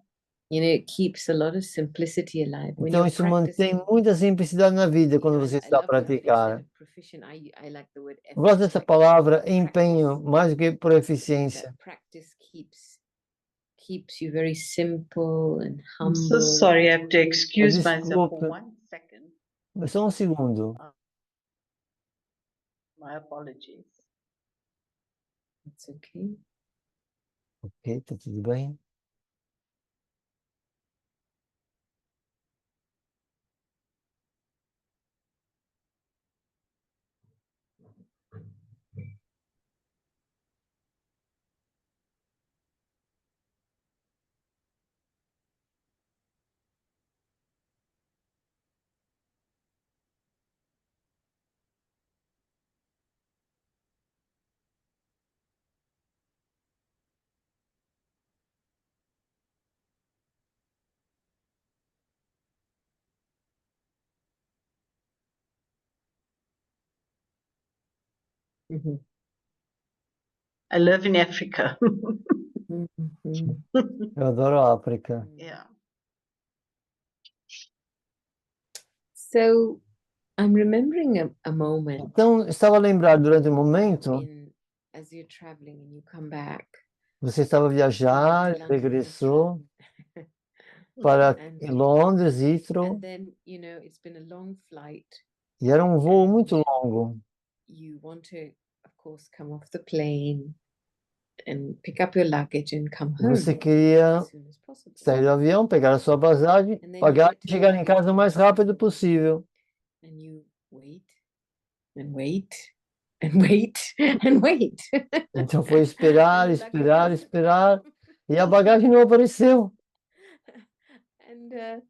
You know, it keeps a lot of simplicity alive. When Então you're isso mantém practicing, muita simplicidade na vida you quando know, você I está a love the word you praticar. said, proficient. I like the word Eu gosto effort, dessa like palavra practice. empenho, mais do que por eficiência. That practice keeps you very simple and I'm so humble. sorry, I have to excuse myself for Desculpe, 1 second. só um segundo. My apologies. It's okay. Ok, tá tudo bem. Mhm. I live in Africa. Mhm. Eu adoro a África. Yeah. So I'm remembering a moment Então, eu estava a lembrar durante um momento, as you're traveling and you come back. você estava a viajar, London, regressou Heathrow. para And- Londres, Heathrow, And then, you know, it's been a long flight. e era um voo muito longo. You want to, of course, come off the plane and pick up your luggage and come E você home queria as soon as possible. sair do avião, pegar a sua bagagem, And then you pagar get e to chegar the em casa o mais rápido possível. And you wait and wait and wait and wait. Então foi esperar, And the esperar, luggage esperar, e a bagagem não apareceu. And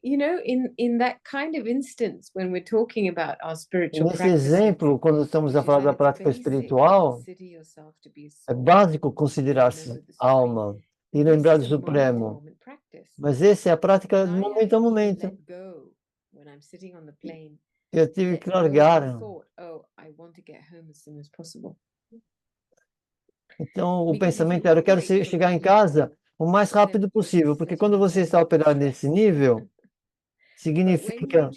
you know, in that kind of instance, when we're talking about our E spiritual nesse practices, exemplo, quando estamos a falar da prática espiritual, é básico considerar-se alma e lembrar do Supremo. Mas essa é a prática de momento a momento. Eu tive que largar. Então, o pensamento era: eu quero chegar em casa o mais rápido possível, porque quando você está operando nesse nível, significa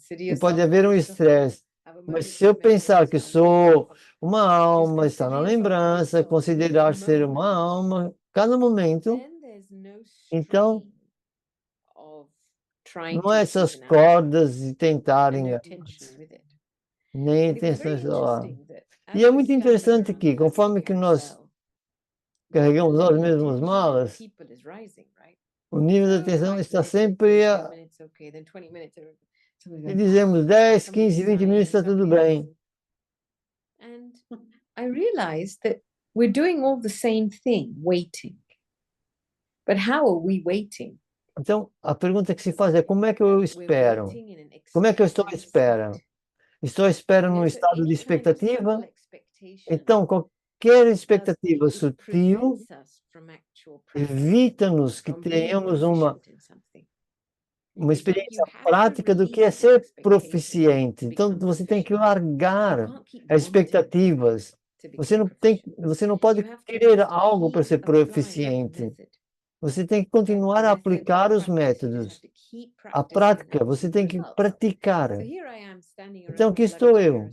que pode haver um estresse. Mas se eu pensar que sou uma alma, estar na lembrança, considerar ser uma alma, cada momento, então não é essas cordas e tentarem nem intenções lá. E é muito interessante que, conforme que nós carregamos nós mesmos malas, o nível de atenção está sempre a... E dizemos 10, 15, 20 minutos está tudo bem. And I realized that we're doing all the same thing, waiting. But how are we waiting? Então, a pergunta que se faz é: como é que eu espero? Como é que eu estou à espera? Estou à espera num estado de expectativa? Então, qualquer expectativa sutil evita-nos que tenhamos uma experiência prática do que é ser proficiente. Então, você tem que largar as expectativas. Você não pode querer algo para ser proficiente. Você tem que continuar a aplicar os métodos. A prática, você tem que praticar. Então, aqui estou eu,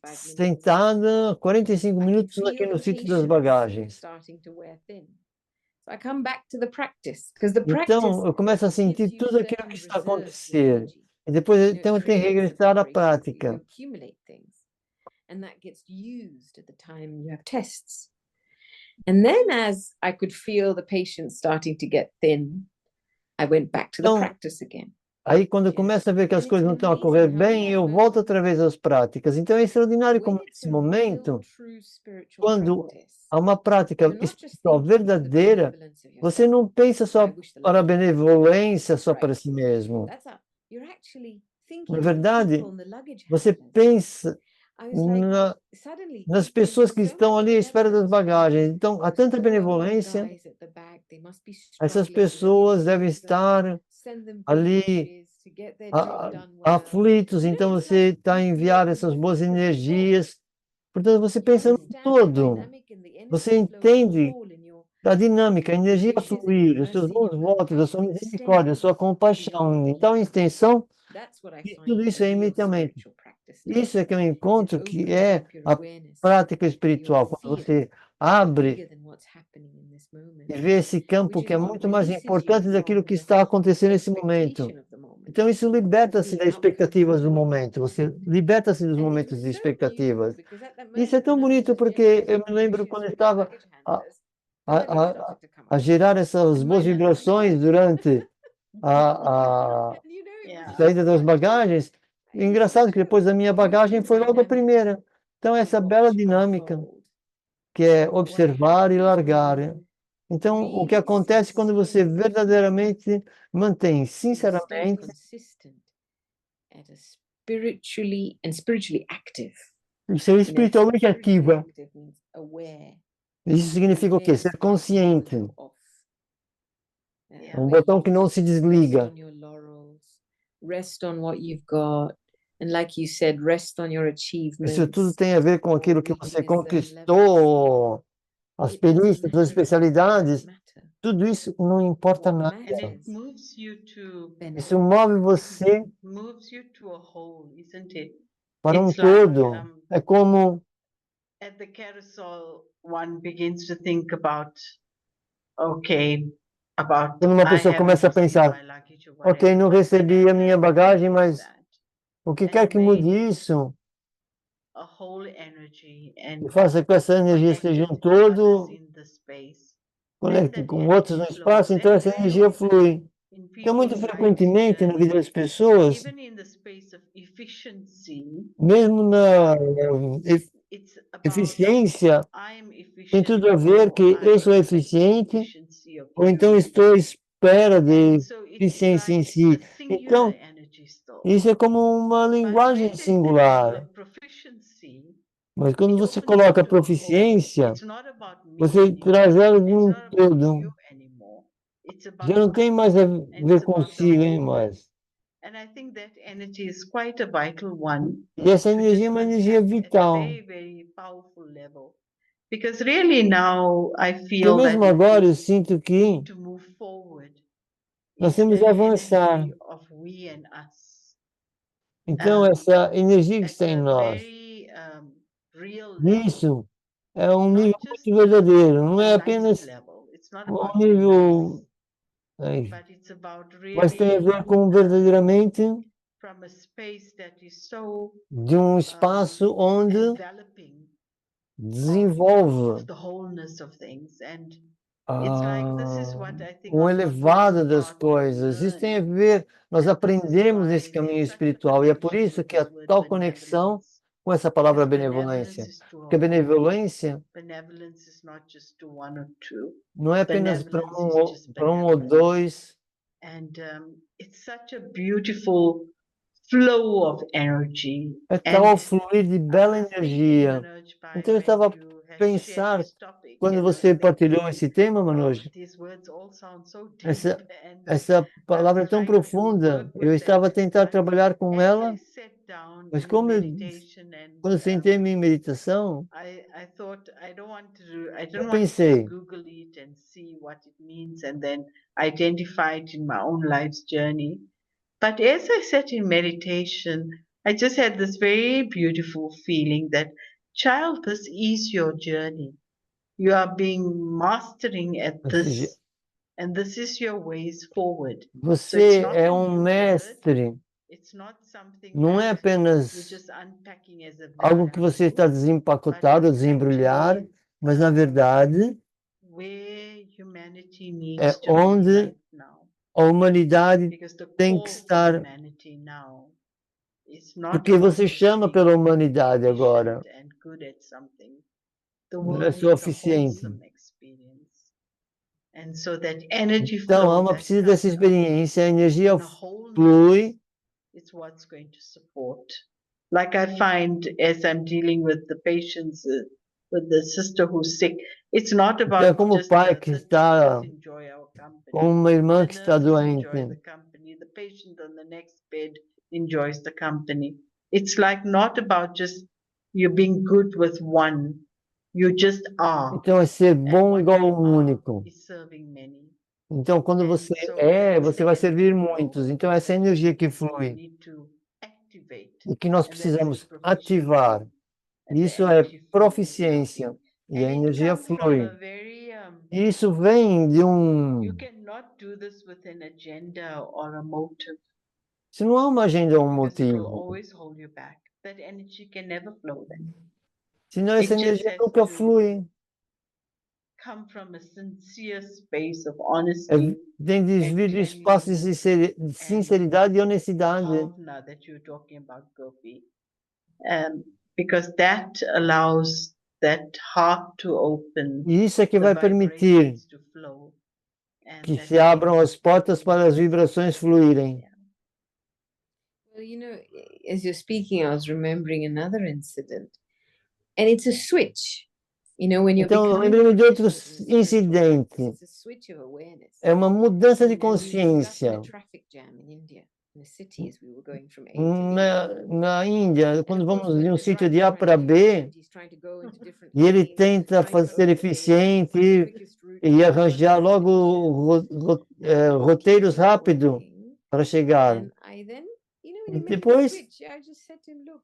sentada 45 minutos aqui no sítio das bagagens. Então, eu começo a sentir tudo aquilo que está a acontecer. E depois, então, eu tenho que regressar à prática. And that gets used at the time you have tests. And then as I could feel the patient starting to get thin, I went back to the Então, practice again. Aí, quando eu começo a ver que as coisas não estão a correr bem, eu volto outra vez às práticas. Então, é extraordinário como nesse momento, quando há uma prática espiritual verdadeira, você não pensa só para a benevolência, só para si mesmo. Na verdade, você pensa nas pessoas que estão ali à espera das bagagens. Então, há tanta benevolência, essas pessoas devem estar ali aflitos, então você está a enviar essas boas energias. Portanto, você pensa no todo, você entende da dinâmica, a energia a fluir, os seus bons votos, a sua misericórdia, a sua compaixão. Então, a intenção, e tudo isso é imediatamente. Isso é que eu encontro que é a prática espiritual, quando você abre e vê esse campo que é muito mais importante daquilo que está acontecendo nesse momento. Então, isso liberta-se das expectativas do momento, você liberta-se dos momentos de expectativas. Isso é tão bonito porque eu me lembro quando eu estava a gerar essas boas vibrações durante a saída das bagagens. Engraçado que depois da minha bagagem foi logo a primeira. Então, essa bela dinâmica que é observar e largar. Então, o que acontece quando você verdadeiramente mantém, sinceramente, ser espiritualmente ativa. Isso significa o quê? Ser consciente. É um botão que não se desliga. Isso tudo tem a ver com aquilo que você conquistou, as perícias, as especialidades. Tudo isso não importa nada. Isso move você para um todo. É como at the carousel one begins to think about about quando uma pessoa começa a pensar, ok, não recebi a minha bagagem, mas o que quer que mude isso, e faça com que essa energia esteja um todo, conecte com outros no espaço, então essa energia flui. Então, muito frequentemente na vida das pessoas, mesmo na eficiência, tem tudo a ver que eu sou eficiente, ou então estou à espera de eficiência em si. Então, isso é como uma linguagem singular. Mas quando você coloca proficiência, você traz ela de um todo. Já não tem mais a ver consigo, hein, mais. E essa energia é uma energia vital. Porque mesmo agora eu sinto que nós temos que avançar. Então, essa energia que está em nós, isso é um nível muito verdadeiro, não é apenas um nível, mas tem a ver com verdadeiramente de um espaço onde desenvolve o elevado das coisas. Isso tem a ver, nós aprendemos nesse caminho espiritual e é por isso que há tal conexão com essa palavra benevolência. Porque a benevolência não é apenas para um ou dois. É tal fluir de bela energia. Então eu estava a pensar, quando você partilhou esse tema, Manoj, essa palavra é tão profunda, eu estava a tentar trabalhar com ela, mas quando eu sentei minha meditação, eu pensei, but as I sat in meditation, I just had this very beautiful feeling that, child, this is your journey. You are being mastering at this, and this is your ways forward. Você é um mestre. Não é apenas algo que você está desempacotado, desembrulhar, mas na verdade é onde a humanidade Because the tem que call for estar, humanity now is o not que about você just chama being pela humanidade agora, efficient and good at something. The não é world só needs a eficiente. wholesome experience. And so that energy Então, a flow alma that precisa dessa comes out experiência, a energia in a wholeness flui, is what's going to support. Like I find as I'm dealing with the patients, with the sister who's sick, it's not então é about como o just pai que the está doctors enjoy our company. com uma irmã The que está nurses enjoy doente. the company. The patient on the next bed enjoys the company. It's like not about just you being good with one. You just are. Então é ser And bom what igual you ao único. are is serving many. Então, quando And você so é, that's você the vai energy servir flow muitos. Então, essa é a energia que we flui need to activate. e que nós And that is precisamos ativar. proficiency. And the Isso é energy flows proficiência lovely. e a And it energia comes from flui. a very E isso vem de you cannot do this with an agenda or a motive Se não há uma agenda ou um because it will motivo, always hold you back. That energy can never flow then. senão essa It just energia has nunca to flui. come from a sincere space of É, honesty tem de vir do espaço de sinceridade e honestidade. bhavna that you're talking about, Gopi. Because that allows that heart to open, E isso é que the vai permitir vibrations to flow. And que that se abram as portas para as vibrações fluírem. Well, as you're speaking, I was remembering another incident, and it's a switch. When you're Então, eu becoming lembrei-me de a outro professional in spiritual incidente. practice, it's a switch of awareness. É uma mudança de We were stuck in consciência. a traffic jam in India, in a city, as we were going from A to B. Na Índia, And quando of course, vamos de um the sítio driver's de A trying para to be B, efficient, he's trying to go into different e ele lanes, tenta trying to ser overtake, eficiente find the quickest route e to arranjar cover logo traffic roteiros rápidos working. para chegar. And I then, in E the middle of the depois, switch, I just said to him, look,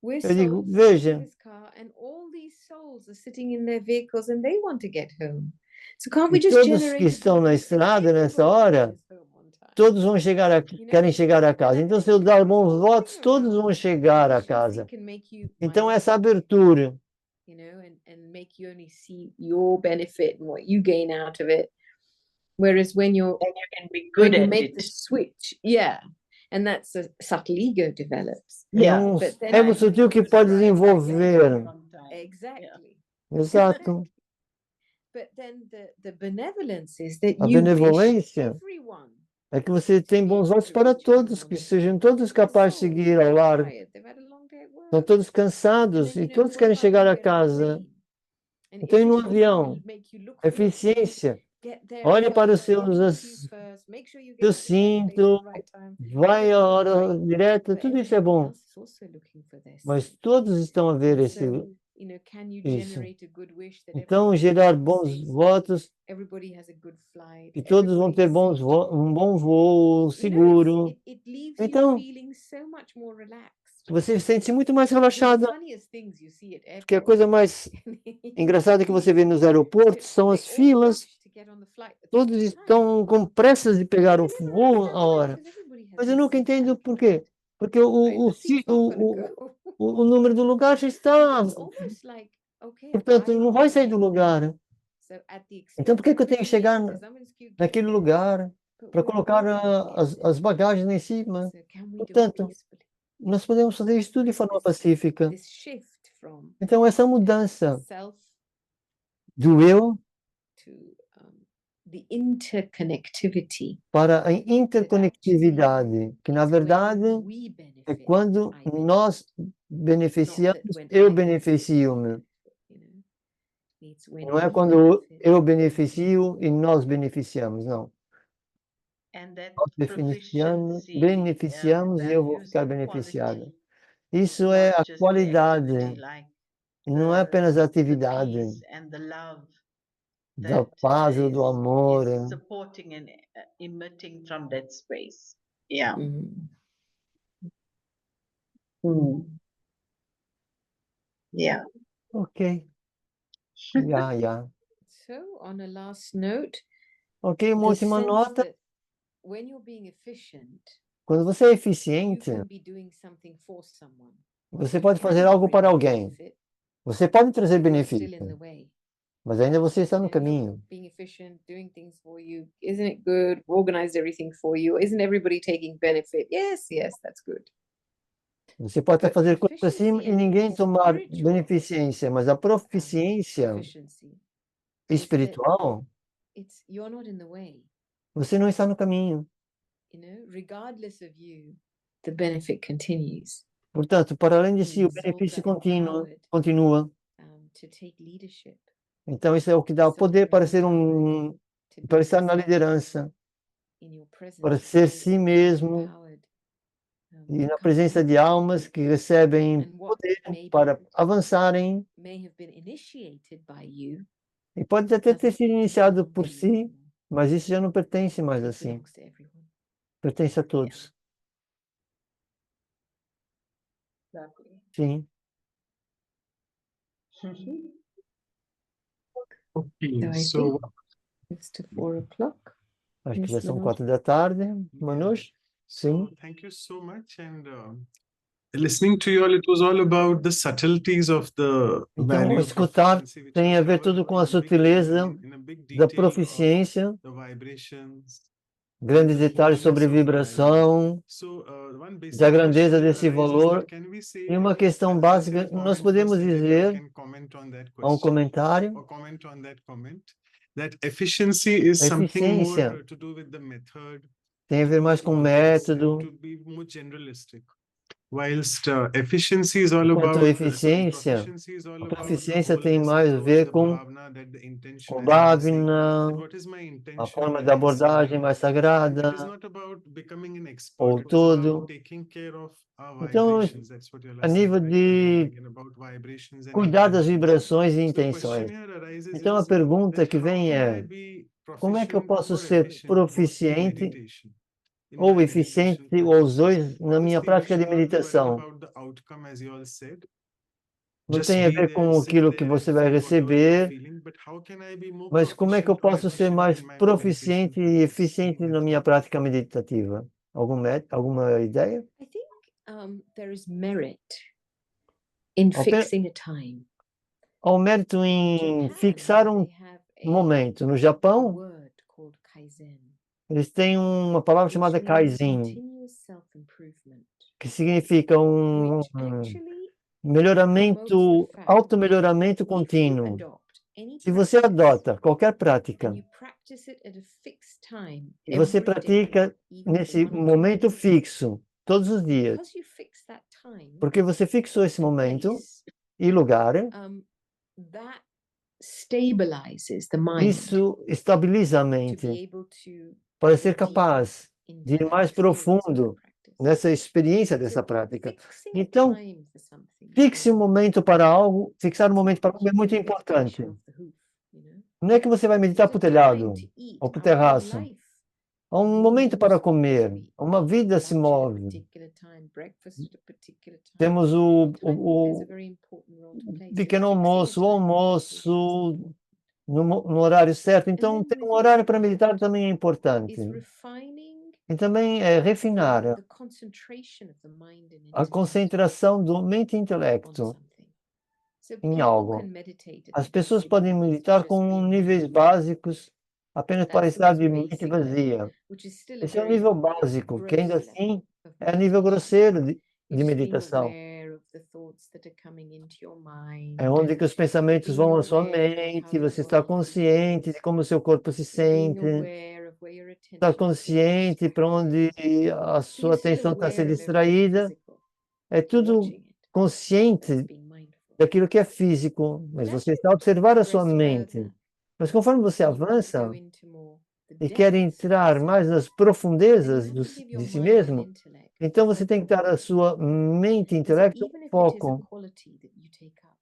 we're eu digo, souls sitting in veja, this car, and all these souls are sitting in their vehicles and they want to get home. So can't we e just todos generate que a estão na good wish that estrada nessa everybody hora, gets home on time? todos vão chegar, querem chegar a casa. Então, se eu dar bons votos, todos vão chegar a casa. Então, essa abertura, And make you only see your benefit and what you gain out of it. Whereas when you can be when good you at make it. the switch, and that's a subtle ego develops. Yeah. But then ego I sutil que was pode right, desenvolver. On time. Exactly. Exato. But then the benevolence is that A you wish benevolência everyone é que você tem bons votos para todos, que sejam todos capazes de seguir ao largo. Estão todos cansados e todos querem chegar a casa. Então, e no avião, eficiência. Olha para os seu cinto, vai à hora direta, tudo isso é bom. Mas todos estão a ver isso. Então, gerar bons votos e todos vão ter um bom voo seguro. Então, você se sente muito mais relaxado. Porque a coisa mais engraçada que você vê nos aeroportos são as filas. Todos estão com pressas de pegar o voo a hora. Mas eu nunca entendo por quê. Porque o número do lugar já está. Portanto, não vai sair do lugar. Então, por que eu tenho que chegar naquele lugar para colocar as bagagens em cima? Portanto, nós podemos fazer isso tudo de forma pacífica. Então, essa mudança do eu para a interconectividade, que na verdade é quando nós beneficiamos, eu beneficio-me. Não é quando eu beneficio e nós beneficiamos, não. Nós beneficiamos e eu vou ficar beneficiado. Isso é a qualidade, não é apenas a atividade da paz ou do amor. Supporting and emitting from that space. Yeah. Yeah. Ok. Yeah. So, on a last note, Ok, uma the última sense nota. that when you're being efficient, Quando você é you eficiente, can be doing something for someone. você pode fazer algo para alguém. Você pode trazer benefício, mas ainda você está no caminho. Being efficient, doing things for you. Isn't it good? Organized everything for you. Isn't everybody taking benefit? Yes, yes, that's good. Você pode até But fazer coisas assim proficiency e and ninguém tomar spiritual beneficência, mas a proficiência proficiency espiritual, you're not in the way. você não está no caminho. Regardless of you, the benefit continues. Portanto, para além de si, o Souls benefício are empowered, continua. to take leadership, Então, isso é o que dá o souls poder are para empowered to para be estar na yourself liderança, in your presence para of ser souls si that are mesmo empowered, e to na come presença de forward. almas que recebem And what poder maybe para avançarem. may have been initiated by you E pode até ter sido doesn't iniciado belong por to you si, anymore. mas isso já não pertence mais It assim. belongs to everyone. Pertence a todos. Lovely. Sim. Okay, I so It's to 4 o'clock. Acho que já Miss são Manoj. 4 da tarde. Manoj? so Sim. thank you so much. And listening to you all, it was all about the subtleties of the Então, value of escutar proficiency, which tem was a ver covered tudo com a in big sutileza in a big da detail of proficiência, the vibrations, grandes the detalhes sobre holiness of the value. vibração, So one basic da grandeza question desse arises valor. that can we say E uma questão as básica, a nós point podemos first, and then you dizer, can comment on that a um question comentário, or comment on that comment, that efficiency is a something more eficiência to do with the method, tem a to ver do mais with com methods, and método, to be more generalistic. Whilst efficiency is all enquanto a about eficiência, proficiency is all a about the proficiência tem wholeness mais and a ver the com bhavna, that the intention, o as you all say, bhavana, that what is my a intention forma when da I say abordagem that. mais And it is sagrada, not about becoming an expert, ou it is about tudo. taking care of our Então, vibrations. That's what you all a are saying nível right from the de beginning, about vibrations and cuidar das intentions. vibrações e So the question intenções. here arises Então, a is pergunta that que how vem can I é: be como é que eu proficient posso or ser efficient both in proficiente meditation, in ou my meditation eficiente, ou os practice? dois, na minha Obviously, we prática de should not be worried meditação? about the outcome, as you all said. Não Just tem a be ver there, com sit aquilo que there and você vai feel whatever you are receber, feeling, but how can I be more mas como é que eu proficient or posso ser efficient mais in my meditation proficiente e practice? eficiente na minha prática meditativa? Alguma ideia? I think there is merit in Ao pe- fixing a time. Ao mérito em fixar um They have momento. No a Japão, word called kaizen, eles têm uma palavra chamada which means Kaizen, continuous self-improvement, que significa which actually melhoramento, auto-melhoramento if you contínuo. adopt any Se você practice adota qualquer prática and you practice it at a fixed time e você every day, pratica even for nesse 1 or 2 momento days, fixo, todos os dias, because you fix that time porque você fixou esse and momento place, e lugar, that stabilizes the mind isso estabiliza a to mente be able to para go ser deeper capaz into de ir that mais experience of profundo that practice. nessa experiência So dessa prática. fixing a Então, time for something fixe um momento para algo, fixar um it's momento not para like algo é you muito do meditation importante. off the hoof, you know? Não é que você vai meditar para o There's a time telhado to eat. ou para o Our whole terraço. life Há um momento para moves comer, because we uma vida se lunch at a move. particular time, breakfast at a particular time. Temos Timing has a very important role to play. So pequeno fixing a almoço, o time for meditation is almoço no horário certo. Então, then ter um within horário para that meditar também é is importante. refining E também é refinar the concentration of the mind and a intellect concentração do mente e on intelecto something. So em people algo. can meditate at As the pessoas basic podem levels, meditar just com being níveis mindful, básicos, apenas para That's the estar most de mente basic level, vazia. which is still a Esse é o very nível básico, que ainda gross assim level of é nível meditation. grosseiro de It's being meditação. aware of the thoughts that are coming into your mind, É onde que os pensamentos being vão à sua aware of how mente, your você está body consciente de feels, como o seu corpo se being sente, aware of where your está attention goes. consciente para onde a So sua you're still atenção está a ser aware of everything distraída. physical, É tudo watching it. That's consciente being mindful. daquilo que é físico, mas But as você you está a observar a sua progress mente. further, Mas conforme você and you want to avança go into more the e quer depths of entrar yourself, mais nas then you profundezas have to give your de si mind and mesmo, intellect então você tem que dar à focal. sua mente e And so intelecto even if it is a foco. quality that you take up,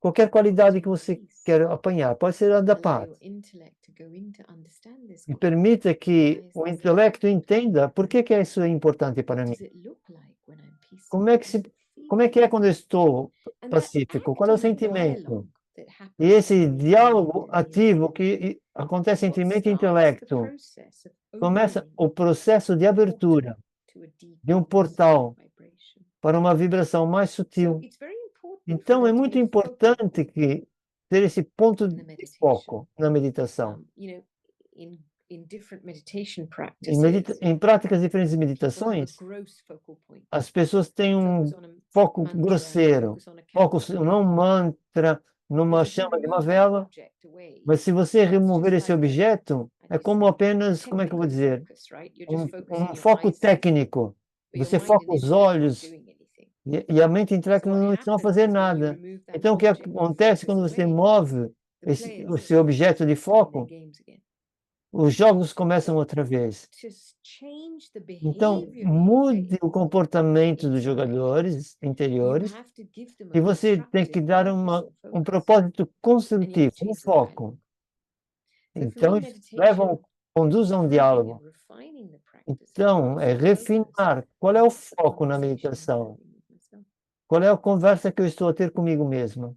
Qualquer qualidade que take você peace, quer apanhar, pode ser a da allow paz. your intellect to go in to understand this E quality. permita que Why is o this intelecto important? entenda por que que isso é importante para What mim. does it look like when I'm peaceful? Como é What que does it como é que feel é quando eu estou And that pacífico? Qual é o active sentimento? dialogue that E happens esse between the diálogo mind and the ativo intellect que acontece is entre what mente e starts the intelecto, process of começa opening o processo de a portal abertura to a deeper de um and more portal subtle vibration. para uma vibração mais So sutil. it's very important for Então, é there to muito be a focal importante point. que ter esse ponto the de meditation. foco na meditação. In different meditation Em práticas diferentes de people have a meditações, gross focal point. as pessoas têm um Focus on a foco mantra, grosseiro, focus on a foco candle. num mantra, numa But if you chama de uma remove that vela, object away, mas se você that's remover just esse like objeto, é como apenas, como é que eu vou dizer, technical focus, right? You're just focusing your foco eyes, técnico. but your Você mind foca and os intellect aren't olhos doing anything. e a mente intelecto So what não estão a happens fazer is when you nada. remove that Então, o que object of acontece quando focus você away, move the esse players seu objeto de start playing their foco, games again. os jogos começam outra vez. To change the Então, behavior of your mude o players, comportamento dos jogadores you interiores have to give them e a você tem que constructive dar purpose and um focus, propósito and you construtivo, have to um chase the dialogue. foco. So for Então, me, isso meditation, conduz a um improving diálogo. and refining the practice Então, é involves focus, refinar qual é o the foco na conversation I'm meditação, having with myself. qual é a conversa que eu estou a ter comigo mesmo.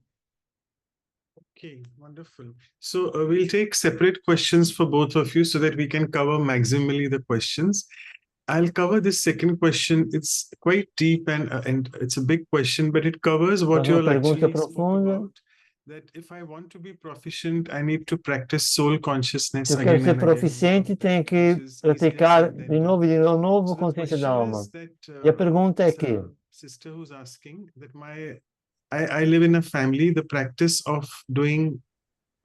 Okay, wonderful. So we'll take separate questions for both of you so that we can cover maximally the questions. I'll cover this second question. It's quite deep and it's a big question, but it covers what É uma you all pergunta actually spoke profunda. about. That if I want to be proficient, I need to practice soul consciousness Se eu quero again ser and again. proficiente, tenho que which is easier praticar said than de novo e de done. novo So a the consciência da question alma. is that E a pergunta é it's que, a sister who's asking that I live in a family, the practice of doing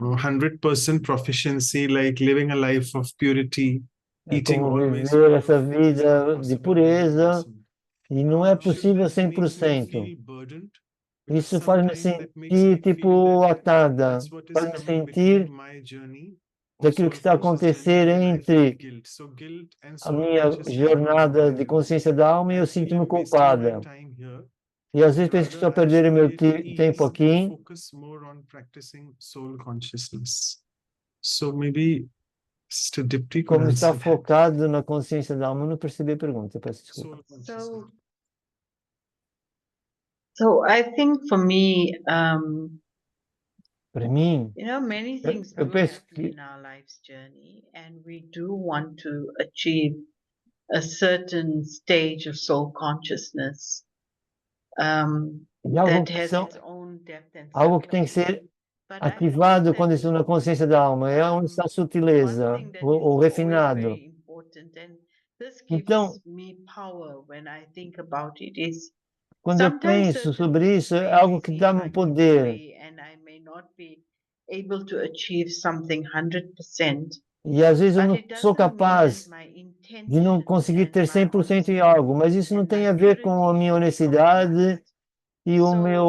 100% proficiency, like living a life of purity, é eating como always viver pure essa food is not vida de possible, pureza, 100%. e não é Should possível that make me 100%. feel burdened? Because Isso faz me sometimes that makes sentir me feel tipo that atada, that's what is faz me coming between sentir my journey of daquilo que soul está a consciousness acontecer journey, and I feel entre guilt. So guilt and a soul minha consciousness go hand jornada in de hand. consciência da alma e eu I feel sinto-me I'm wasting my culpada. time here. E às vezes penso que estou a Rather, I perder o should meu be at tempo ease to aqui. focus more on practicing soul consciousness. So maybe Sister Dipti could Como está answer that. focado na consciência da alma, eu não percebi a pergunta, peço desculpa. Soul consciousness. So I think for me, Para mim, many things eu do penso happen que in our life's journey, and we do want to achieve a certain stage of soul consciousness é algo that que, has its own depth and algo que tem que subtlety. ser But I think ativado that quando estou na consciência da alma. É onde está a sutileza, one thing that o is always refinado. very important, and this gives Então, me power when I think about it, is quando eu sometimes penso certain sobre isso, é things algo may que seem dá-me like poder. way, and I may not be able to achieve something 100%, E às vezes eu but não it sou doesn't mean that capaz my de não intention conseguir and ter my 100% em honesty algo, mas isso não and tem my a ver com a purity minha should be honestidade compromised. e o So, meu,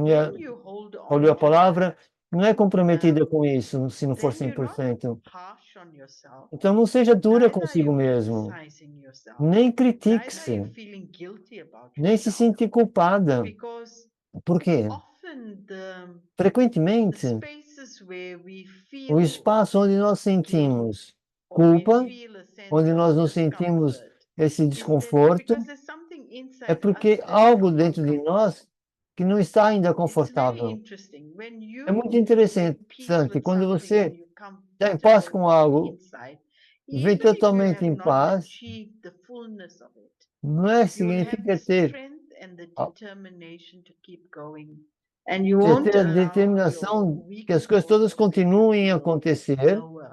when you hold olha a on to palavra, não é comprometida um, com isso, se não for then you're not 100%. harsh on yourself, Então não seja dura neither are consigo you mesmo, criticizing yourself, nem neither are critique-se, you feeling guilty about nem se yourself, sentir culpada. because Por quê? often the Frequentemente, spaces where we o feel espaço onde nós sentimos or we culpa, feel a sense onde nós of não sentimos discomfort esse is that desconforto, because there's something é inside us porque that is algo not dentro de comfortable. nós que não está ainda It's very confortável. interesting when É muito you make peace interessante with quando something você and you come está em paz com comfortable on the algo, inside, vem even if you totalmente have em not paz, achieved the fullness of it, não é you'll have significa the ter, strength and the a- determination to keep going, and you ter won't a allow your determinação que as weaker coisas todas portion of it to continuem a feel acontecer lower.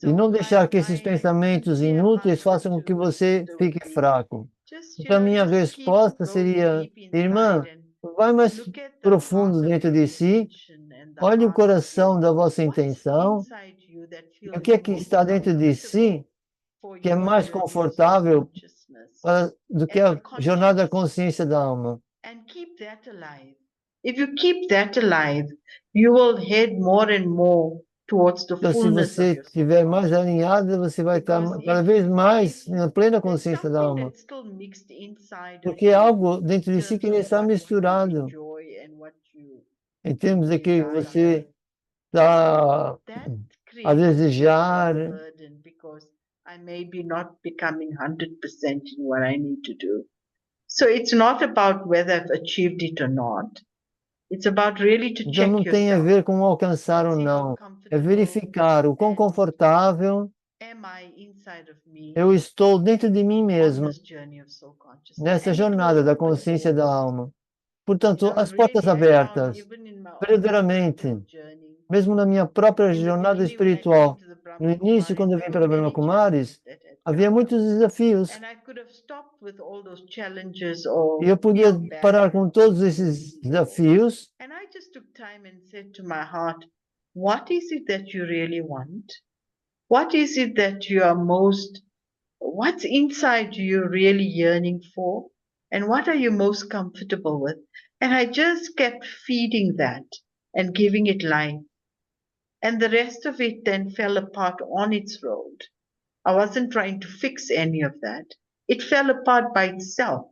e não So deixar que esses my pensamentos sincere inúteis answer façam com que to você Sister would fique be fraco. just, Então, a minha just keep resposta going seria, deep irmã, inside and vai mais look at the profundo heart of dentro your de si, intention and the olhe o heart of coração your da vossa what's intenção, inside you that e o feels que é que most está dentro de comfortable si, for que é your mais journey of soul confortável consciousness do que as a a jornada da conscience, consciência da alma. and keep that alive. If you keep that alive, you will head more and more towards the Então, se fullness of você your soul estiver mais consciousness. alinhada, você vai estar Because cada vez mais na plena there's consciência da something alma. that's still mixed inside of Porque é you algo dentro in de si terms que ainda of está what you misturado, enjoy and what you em termos de que desire. você está That a creates a bit of desejar, a burden because I may be not becoming 100% in what I need to do. So it's not about whether I've achieved it or not. It's about really to então check não tem a yourself. ver com alcançar ou See how não. É comfortable verificar o quão and confortável am I inside of me eu estou dentro de mim on mesma, this journey of soul consciousness. nessa And it will jornada da open consciência da doors. alma. Portanto, I'm as portas really, I found abertas, even in my own verdadeiramente, spiritual journey, mesmo na minha própria in the jornada beginning when I came espiritual. to the No Brahma início, quando eu Kumaris, vim there para were Brahma many Kumaris, challenges that had havia come up. muitos desafios. And I could have stopped with all those challenges or E eu podia felt bad parar for com todos esses people. desafios. And I just took time and said to my heart, what is it that you really want? What is it that you are most, what's inside you really yearning for? And what are you most comfortable with? And I just kept feeding that and giving it life. And the rest of it then fell apart on its road. I wasn't trying to fix any of that. It fell apart by itself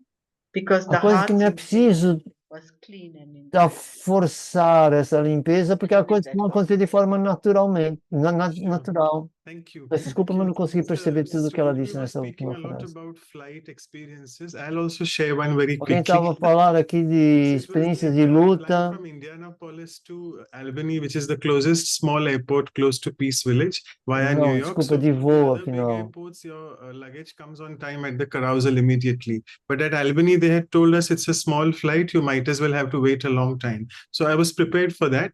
because the A coisa que heart's não é intent preciso was clean and in da right. forçar essa limpeza, porque é How coisa did que that vão go? acontecer de forma naturalmente, Sure. natural. Thank you. Peço desculpa, Thank mas you. não consegui perceber tudo o que ela So we disse were nessa speaking última a lot frase. about flight experiences. I'll also share one very Alguém quickly. estava a falar aqui de So it was experiências like de a flight luta. from Indianapolis to Albany, which is the closest small airport close to Peace Village via New Não, York. desculpa, So de the voo, other big afinal. airports, your luggage comes on time at the carousel immediately. But at Albany, they had told us it's a small flight. You might as well have to wait a long time. So I was prepared for that.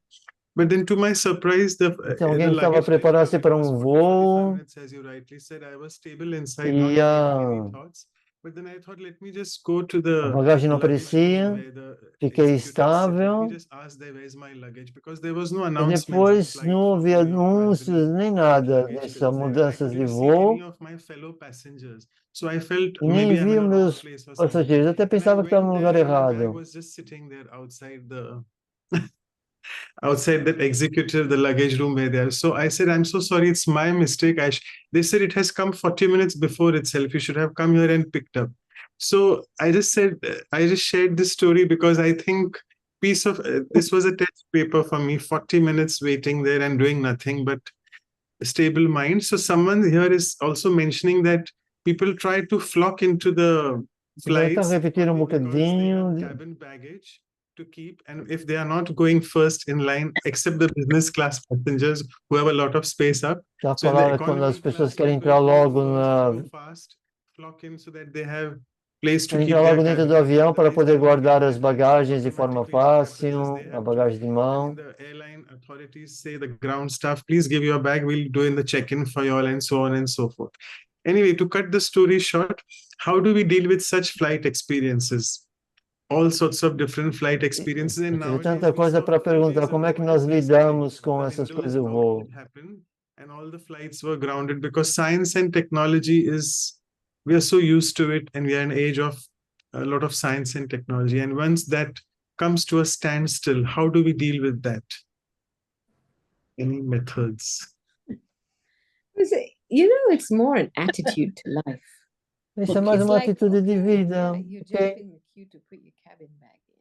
But then, to my surprise, Então, the alguém estava a luggage time preparar-se coming para was um 45 voo minutes, as you rightly said. I was stable inside, e not having any a thoughts. But then I thought, let me just go to the bagagem não luggage room aparecia. where the Fiquei executives sit. Let me estável. just ask them, where's my luggage? Because there was no E announcement that depois flight não from houve New York to anúncios Albany nem with nada luggage dessas fills there. And I mudanças de couldn't see any voo of my fellow passengers. So I felt e nem maybe I'm vi in os the wrong meus place or something. passageiros. Até And I pensava que estava no went lugar there and my bag errado. was just sitting there outside the outside that executive, the luggage room where they are. So I said, I'm so sorry, it's my mistake. They said it has come 40 minutes before itself. You should have come here and picked up. So I just said, I just shared this story because I think this was a test paper for me, 40 minutes waiting there and doing nothing but stable mind. So someone here is also mentioning that people try to flock into the Poderia então flights repetir only because they have bocadinho? cabin baggage to keep, and if they are not going first in line, except the business class passengers who have a lot of space up. Já So in the falaram quando as economy pessoas class, querem people entrar go logo first, go fast, flock in so that they have place to querem keep entrar their logo dentro do cabin. avião para Otherwise, poder they won't guardar get as that, and bagagens de forma automatically what happens is fácil, they a have to, bagagem de and mão. then the airline authorities say, the ground staff, please give your bag, we'll do in the check-in for you all, and so on and so forth. Anyway, to cut the story short, how do we deal with such flight experiences? All sorts of different flight experiences, and Eu tive nowadays tanta we coisa saw para a few perguntar, days como é ago que it nós was yesterday, lidamos com the essas Lindell coisas do voo? outage happened and all the flights were grounded because science and technology we are so used to it, and we are in an age of a lot of science and technology, and once that comes to a standstill, how do we deal with that? Any methods? It's more an attitude to life. Isso é mais uma It's like, atitude de okay, vida, yeah, you're just ok? in the queue to put your cabin bag in.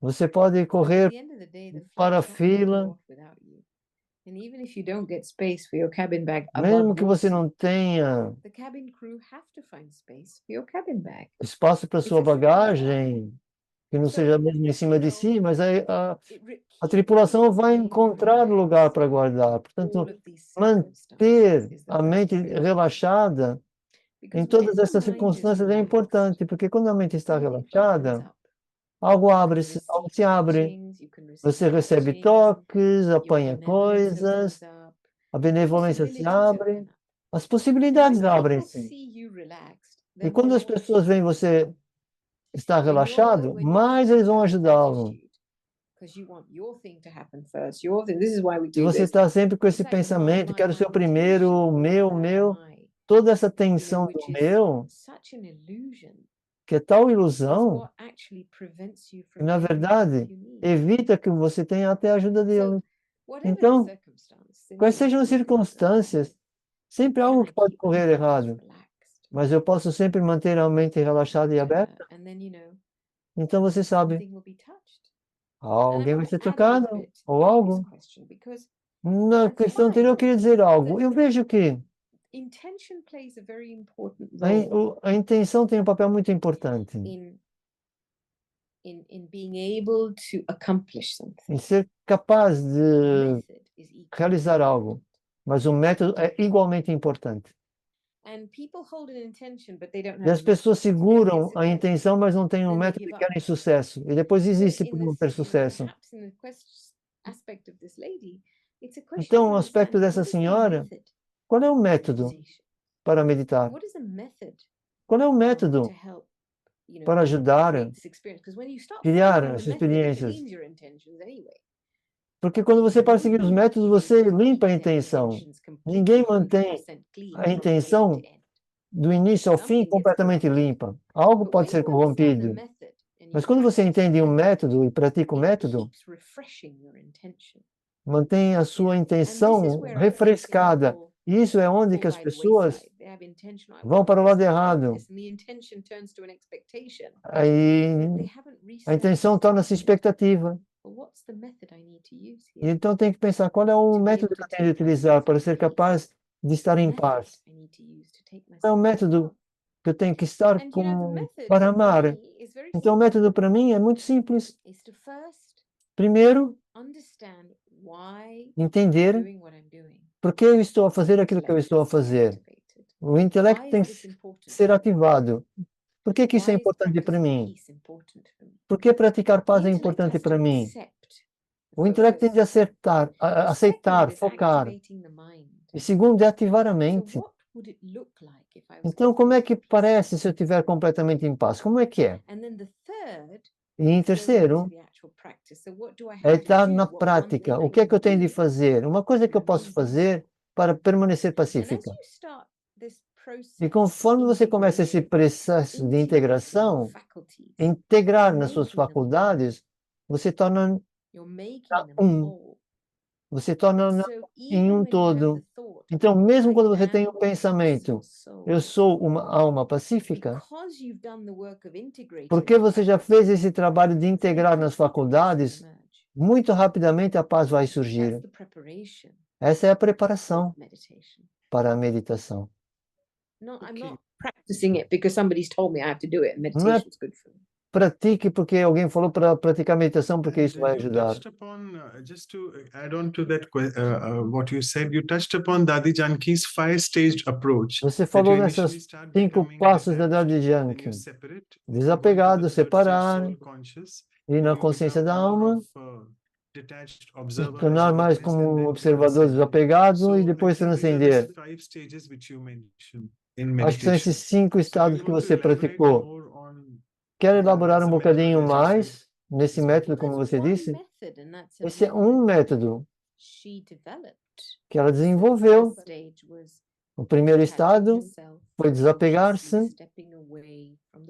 Você pode But at correr the end of the day, the para a flight's not gonna go fila, off without you. And even if you don't get space for your cabin bag mesmo above que your você seat, não tenha the cabin crew have to find space for your cabin bag. espaço para It's sua a fact. bagagem, que não So, seja mesmo em cima de si, mas it a keep tripulação vai being encontrar lugar para guardar. all Portanto, of these manter circumstances is the a mente first thing. relaxada em Because todas when the essas mind is circunstâncias é relaxed, importante, porque quando a mente está something opens relaxada, up. algo You algo receive se abre. touchings, you can Você receive recebe touching, toques, your apanha benevolence coisas, opens up, a benevolência se possibilities abre, open up. as And possibilidades when people abrem-se. see you relaxed, E then quando they're as more pessoas veem você estar relaxado, mais eles vão ajudá-lo. because you want your thing to happen first. Your thing. This is why we Se do você this. está sempre com esse It's like pensamento, quero ser o my primeiro, o meu, toda essa tensão do which is meu, such an illusion, que é tal is ilusão, what actually prevents you que from na getting the verdade help you need. evita que você tenha até a ajuda dele. So, whatever Então, the circumstance, quais simply sejam as put, circunstâncias, sempre há algo que pode correr errado, mas eu posso sempre manter a mente relaxada e aberta. and then Então você sabe, something will be touched. alguém vai want ser to add a little tocado bit ou to this algo. question, because Na I questão anterior eu find queria dizer algo. Eu vejo que intention plays a very important role a intenção tem um papel muito importante in being able to accomplish something. em ser capaz The de method is equally realizar algo, mas o método é igualmente importante. E as pessoas seguram a intenção, mas não têm um método e querem sucesso. E depois desistem por não ter sucesso. Então, o aspecto dessa senhora, qual é o método para meditar? Qual é o método para ajudar a criar essas experiências? Porque quando você para seguir os métodos, você limpa a intenção. Ninguém mantém a intenção do início ao fim completamente limpa. Algo pode ser corrompido. Mas quando você entende um método e pratica o método, mantém a sua intenção refrescada. E isso é onde que as pessoas vão para o lado errado. Aí a intenção torna-se expectativa. E então tem que pensar qual é o método que eu tenho de utilizar para ser capaz de estar em paz. Qual é o método que eu tenho que estar para amar? Então o método para mim é muito simples. Primeiro, entender por que eu estou a fazer aquilo que eu estou a fazer. O intelecto tem que ser ativado. Por que isso é importante para mim? Por que praticar paz é importante para mim? O intelecto tem de aceitar, focar. E segundo, é ativar a mente. Então, como é que parece se eu estiver completamente em paz? Como é que é? E em terceiro, é estar na prática. O que é que eu tenho de fazer? Uma coisa que eu posso fazer para permanecer pacífica. E conforme você começa esse processo de integração, integrar nas suas faculdades, você torna você torna em um todo. Então, mesmo quando você tem um pensamento, eu sou uma alma pacífica, porque você já fez esse trabalho de integrar nas faculdades, muito rapidamente a paz vai surgir. Essa é a preparação para a meditação. Não é pratique porque alguém falou para praticar meditação, porque isso vai ajudar. Just to add on to that, what you said, you touched upon Dadi Janki's 5-stage approach. Você falou nessas 5 passos da Dadi Janki. Desapegado, separar, ir na consciência da alma, se tornar mais como um observador desapegado e depois transcender. Acho que são esses 5 estados que você praticou. Quer elaborar um bocadinho mais nesse método, como você disse? Esse é um método que ela desenvolveu. O primeiro estado foi desapegar-se,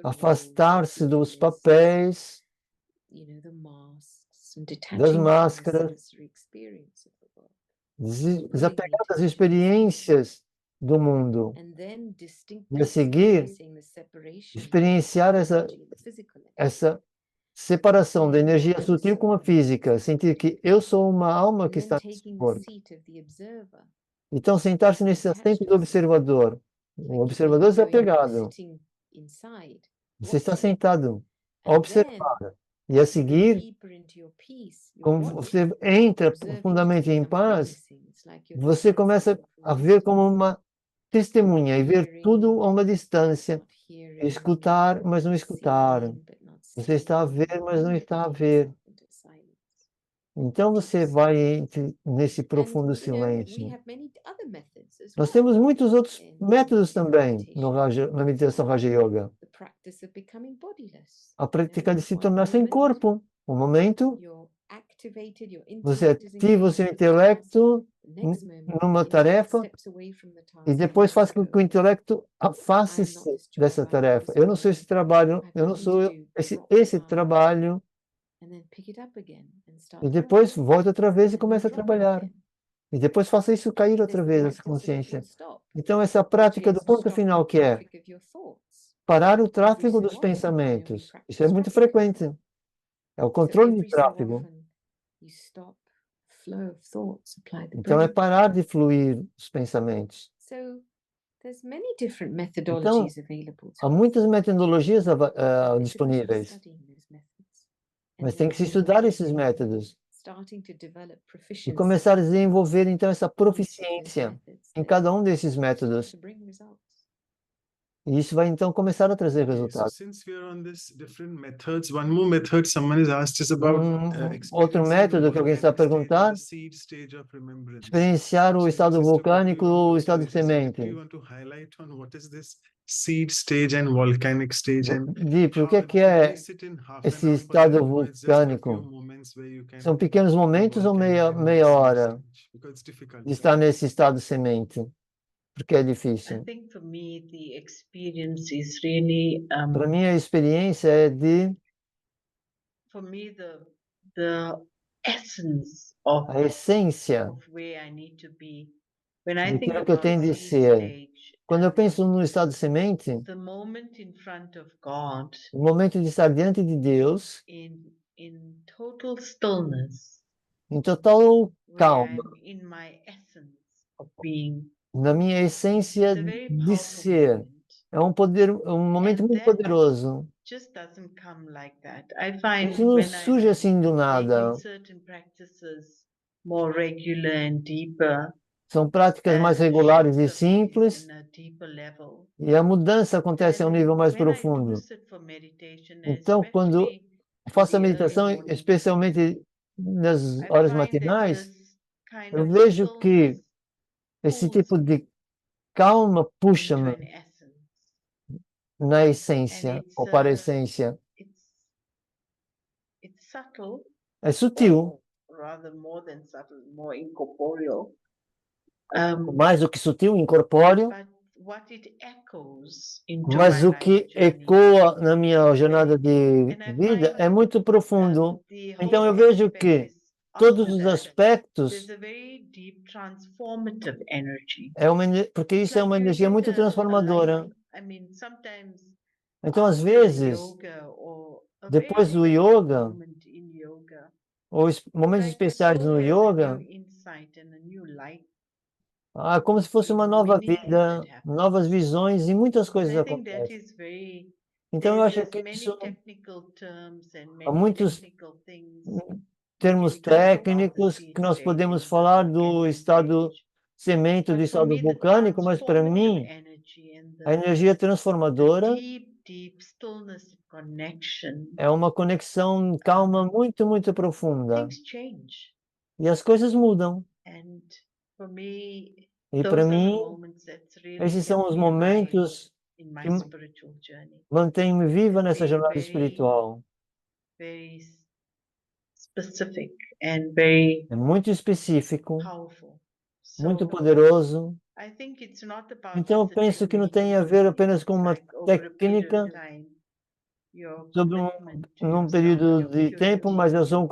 afastar-se dos papéis, das máscaras, desapegar das experiências do mundo. E a seguir, experienciar essa separação da energia sutil com a física, sentir que eu sou uma alma que está nesse corpo. Então, sentar-se nesse assento do observador. O observador desapegado. Você está sentado a observar. E a seguir, quando você entra profundamente em paz, você começa a ver como uma testemunha e ver tudo a uma distância. Escutar, mas não escutar. Você está a ver, mas não está a ver. Então você vai nesse profundo silêncio. Nós temos muitos outros métodos também na meditação Raja Yoga. A prática de se tornar sem corpo. Um momento, você ativa o seu intelecto numa tarefa e depois faz com que o intelecto afaste-se dessa tarefa. Eu não sou esse trabalho, eu não sou esse trabalho. E depois volta outra vez e começa a trabalhar. E depois faça isso cair outra vez, essa consciência. Então essa prática do ponto final que é parar o tráfego dos pensamentos. Isso é muito frequente. É o controle de tráfego. Então é parar de fluir os pensamentos. Então, há muitas metodologias disponíveis. Mas tem que se estudar esses métodos. E começar a desenvolver, então, essa proficiência em cada um desses métodos E isso vai então começar a trazer Okay, so resultados. since we are on this different methods, one more method someone has asked is about Outro experiencing the método que alguém está a volcanic state or perguntar, the seed stage of remembrance. experienciar o So, estado Sister Gopi, vulcânico you want ou to o estado tell us directly, semente. you want to highlight on what is this seed stage and volcanic stage and Deep, o how que it é takes it in half an esse hour for estado them, or it's just a few vulcânico? moments where you can São pequenos do momentos ou volcanic and meia seed hora stage? Because it's difficult de for estar them. nesse estado semente? Porque é I difícil. think for me, the experience is really, Para mim, a experiência é de for me, the essence of a essência where I need to be. When I think daquilo que eu about tenho de seed ser. stage, Quando eu penso no estado semente, the moment in front of God, o momento de estar diante de Deus, in total stillness, em total where calma, I'm in my essence of being, na minha essência it's a very de powerful ser. moment. É um poder, um momento And muito that poderoso. just doesn't come like that. I find Isso não when I'm surge assim do nada. taking certain practices more regular and deeper, São práticas and mais the regulares shifts e are simples, in a deeper level. e a mudança acontece a um Then nível mais when I do profundo. sit for meditation, Então, quando especially in faço a the early meditação, morning time, especialmente nas I horas find that matinais, this kind eu of vejo que stillness esse pulls tipo me de calma into puxa-me an essence. na And essência, ou para a essência. it's subtle, É sutil, or rather more than subtle, more incorporeal. mais do que sutil, incorpóreo, But what it echoes into mas my o life que journey. ecoa na minha jornada de And I vida find é muito profundo. the Então whole eu vejo aspect que is todos after os that, aspectos there's a very deep transformative energy. é porque It's isso é like uma you energia get muito a transformadora. light. I mean, sometimes Então, às after vezes, yoga or a depois do very yoga, moment in yoga, ou it's momentos like your especiais soul no has a yoga, new insight and a new light. como se fosse in uma nova many things vida, that happen. novas visões e muitas coisas I think that acontecem. is very. Então, eu acho There's que many isso, technical terms and há many muitos technical things termos we can talk about the técnicos seed que nós stage podemos and the falar do volcanic estado stage. semente, do But for estado me, the vulcânico, mas para transformative mim, energy and a energia the transformadora deep stillness and connection, é uma conexão calma muito, muito profunda. things change. E as coisas mudam. And for me, E para those are the mim, moments that's really esses são kept os me alive momentos in que my spiritual journey. mantêm-me viva And nessa being jornada very, espiritual. very specific and very É muito específico, powerful. muito So poderoso. I think it's not about Então, eu just a penso que não technique tem a or ver something. apenas com It's uma like over a period técnica of time, your sobre commitment to num yourself, período your de tempo, mas purity, eu sou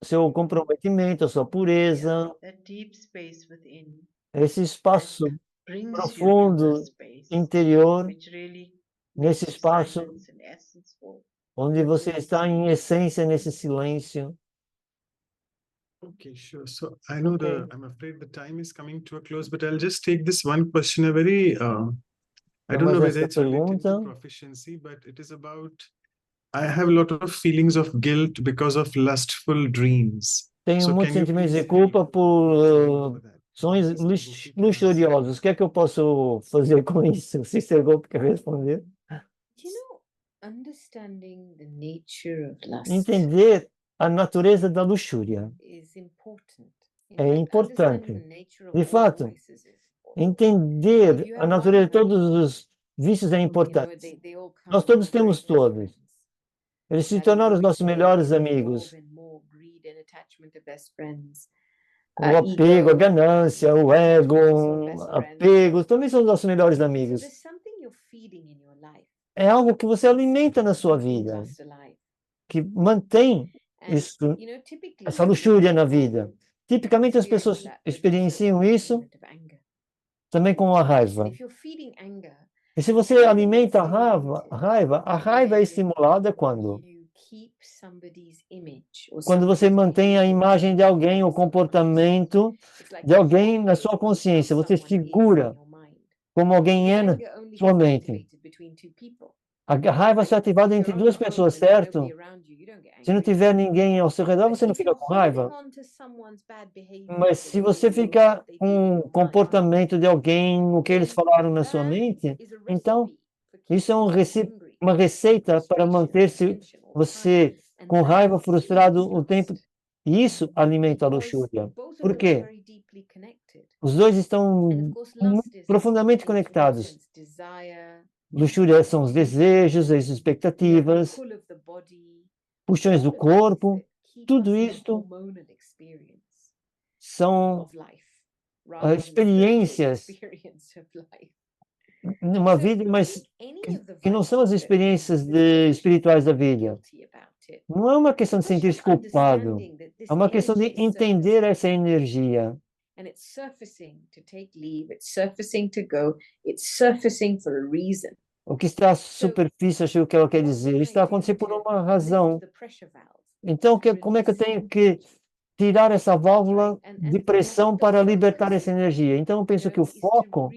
seu comprometimento, a sua pureza, that deep space within esse espaço brings you to a profundo, space interior, which really nesse makes espaço silence and essence for onde você está em essência, nesse silêncio. Okay, sure. So I know Okay. I'm afraid the time is coming to a close, but I'll just take this one question, a very, I don't Mas know whether essa it's related to pergunta, proficiency, but it is about, I have a lot of feelings of guilt because of lustful dreams. tenho So muitos can you sentimentos de please culpa help por for that? sonhos Sister Gopi can answer. luxuriosos. O que é que eu posso fazer com isso? Sister Gopi quer responder? You know, understanding the nature of lust Entender a natureza da luxúria is important. In é fact, importante. understanding the nature of De all fato, vices is important. entender If you a have natureza de one todos os vícios é you know, importante. they all come Nós with todos great temos best todos. friends. Eles se That tornaram os nossos egoism, melhores more amigos. and more greed and attachment of best friends. O apego, a Ego, ganância, o ego, also best apego, também são os nossos melhores So amigos. there's something you're feeding in your life É algo que você alimenta na sua keeping vida, lust alive. que mantém And isso, you know, typically essa luxúria na vida. Tipicamente as experience pessoas that with experienciam isso element of anger. também com a And raiva. if you're feeding anger, E se você anger alimenta gets a raiva, a raiva é when estimulada quando? you keep somebody's image or Quando você somebody's mantém a behavior imagem de alguém, o in your subconscious. comportamento It's like de you alguém na hold sua how consciência, você someone is in segura your mind. como alguém Because é na anger only sua gets mente. activated between two people. A raiva só é ativada entre duas pessoas, certo? Se não tiver ninguém ao seu redor, você não fica com raiva. Mas se você ficar com o comportamento de alguém, o que eles falaram na sua mente, então isso é uma receita para manter-se você com raiva, frustrado o tempo. E isso alimenta a luxúria. Por quê? Os dois estão profundamente conectados. Luxúria são os desejos, as expectativas, puxões do corpo. Tudo isto são experiências numa vida, mas que não são as experiências espirituais da vida. Não é uma questão de sentir-se culpado, é uma questão de entender essa energia. And it's surfacing to take leave, it's surfacing to go, it's surfacing for a reason. O que está à superfície, acho que é o que ela quer dizer, está acontecendo por uma razão. Então, como é que eu tenho que tirar essa válvula de pressão para libertar essa energia? Então, eu penso que o foco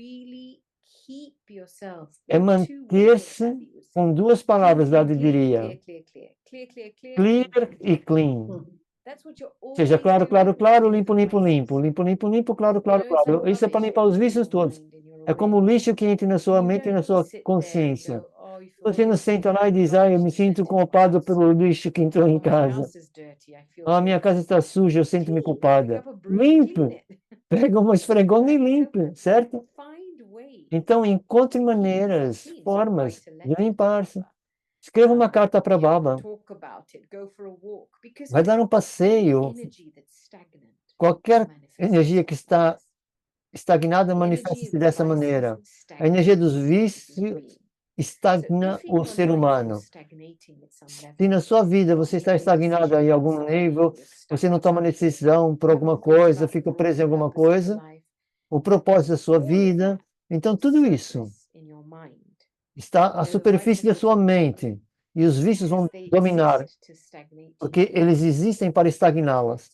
é manter-se com duas palavras, Dade diria, clear e clean. Seja claro, claro, claro, limpo, limpo, limpo, limpo, limpo, limpo, claro, claro, claro. Isso é para limpar os vícios todos. É como o lixo que entra na sua mente e na sua consciência. Você não senta lá e diz, eu me sinto culpado pelo lixo que entrou em casa. Minha casa está suja, eu sinto-me culpada. Limpe! Pega uma esfregona e limpe, certo? Então, encontre maneiras, formas de limpar-se. Escreva uma carta para a Baba. Vai dar um passeio. Qualquer energia que está estagnada manifesta-se dessa maneira. A energia dos vícios estagna o ser humano. Se na sua vida você está estagnado em algum nível, você não toma decisão por alguma coisa, fica preso em alguma coisa, o propósito da sua vida, então tudo isso está à superfície da sua mente e os vícios vão dominar, porque eles existem para estagná-las,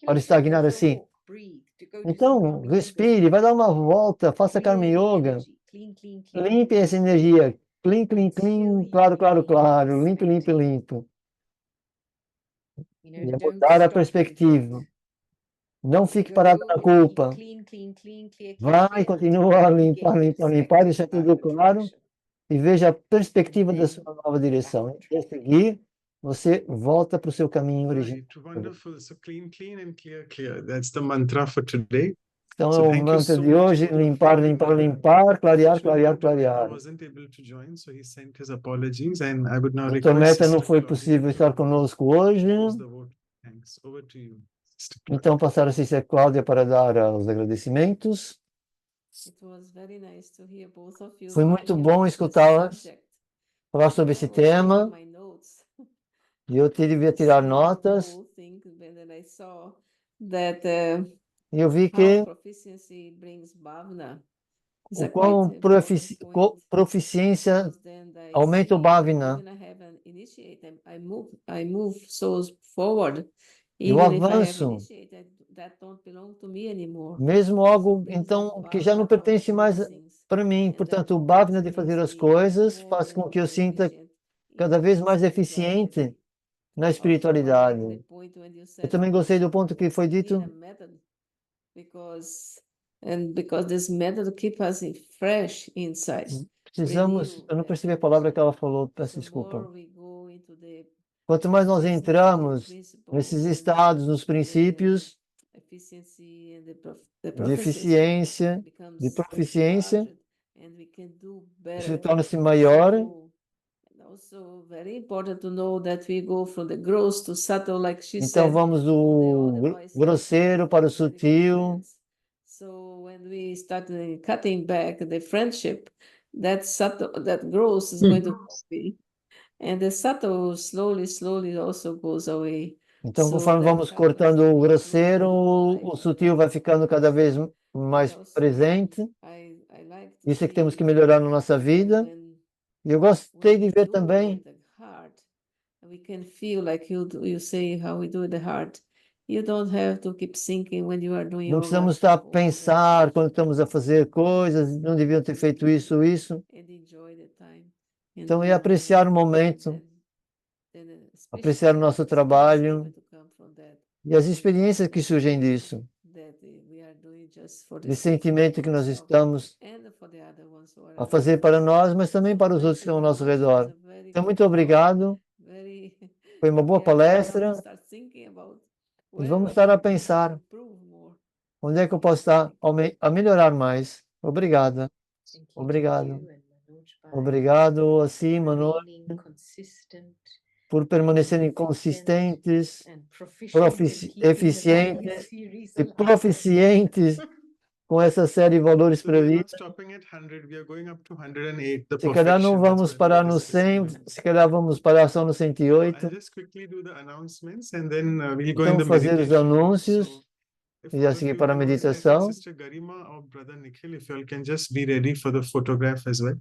para estagnar assim. Então, respire, vai dar uma volta, faça Karma Yoga, limpe essa energia, clean, clean, clean, claro, claro, claro, limpo, limpo, limpo. E mudar a perspectiva. Não fique parado na culpa. Vai, continua a limpar, limpar, limpar, deixa tudo claro e veja a perspectiva da sua nova direção. E a seguir, você volta para o seu caminho original. Wonderful. So clean, clean and clear, clear. That's the mantra for today. Então, So é o thank you mantra so de much hoje, for limpar, limpar, limpar, clarear, clarear, He clarear. wasn't able to join, so he sent his apologies, and I would now Dr. request Meta não Sister foi Claudia possível to estar conosco hoje, close the vote. Thanks. Over to you, Sister Claudia. então passar a Sister Cláudia para dar os agradecimentos. Foi muito bom escutá-las falar sobre esse tema. E eu devia tirar notas. E eu vi que o quão proficiência aumenta o Bhavana. E o avanço, mesmo algo então que já não pertence mais para mim. Portanto, o Bhavana de fazer as coisas faz com que eu sinta cada vez mais eficiente na espiritualidade. Eu também gostei do ponto que foi dito. Precisamos, eu não percebi a palavra que ela falou, peço desculpa. Quanto mais nós entramos nesses estados, nos princípios de eficiência, de proficiência, isso torna-se maior. Então vamos do grosseiro para o sutil. So when we start cutting back the friendship, that subtle, that gross is going to be, and the subtle slowly also goes away. Então, conforme vamos cortando o grosseiro, o sutil vai ficando cada vez mais presente. Isso é que temos que melhorar na nossa vida. E eu gostei de ver também. We can feel like you say how we do with the heart. You don't have to keep thinking when you are doing. Não precisamos estar a pensar quando estamos a fazer coisas, não deviam ter feito isso. Então, é apreciar o momento, apreciar o nosso trabalho e as experiências que surgem disso, de sentimento que nós estamos a fazer para nós, mas também para os outros que estão ao nosso redor. Então, muito obrigado. Foi uma boa palestra. E vamos estar a pensar onde é que eu posso estar a melhorar mais. Obrigada. Thank you to Obrigado. you and Manoj Bhai Obrigado, assim, for Manoj, remaining consistent por permanecerem consistentes, and proficient in keeping the eficientes series e alive. proficientes com essa série de valores So we para a are not vida. stopping at 100, we are going up to 108, the Se calhar não perfection. That's vamos where the parar no Buddhist is 100, saying. se calhar vamos parar só no I'll 108. just quickly do the announcements and then we'll go in Então, the fazer os meditation. anúncios So if e all a of seguir you para a can also, I think meditação. Sister Garima or Brother Nikhil, if you all can just be ready for the photograph as well.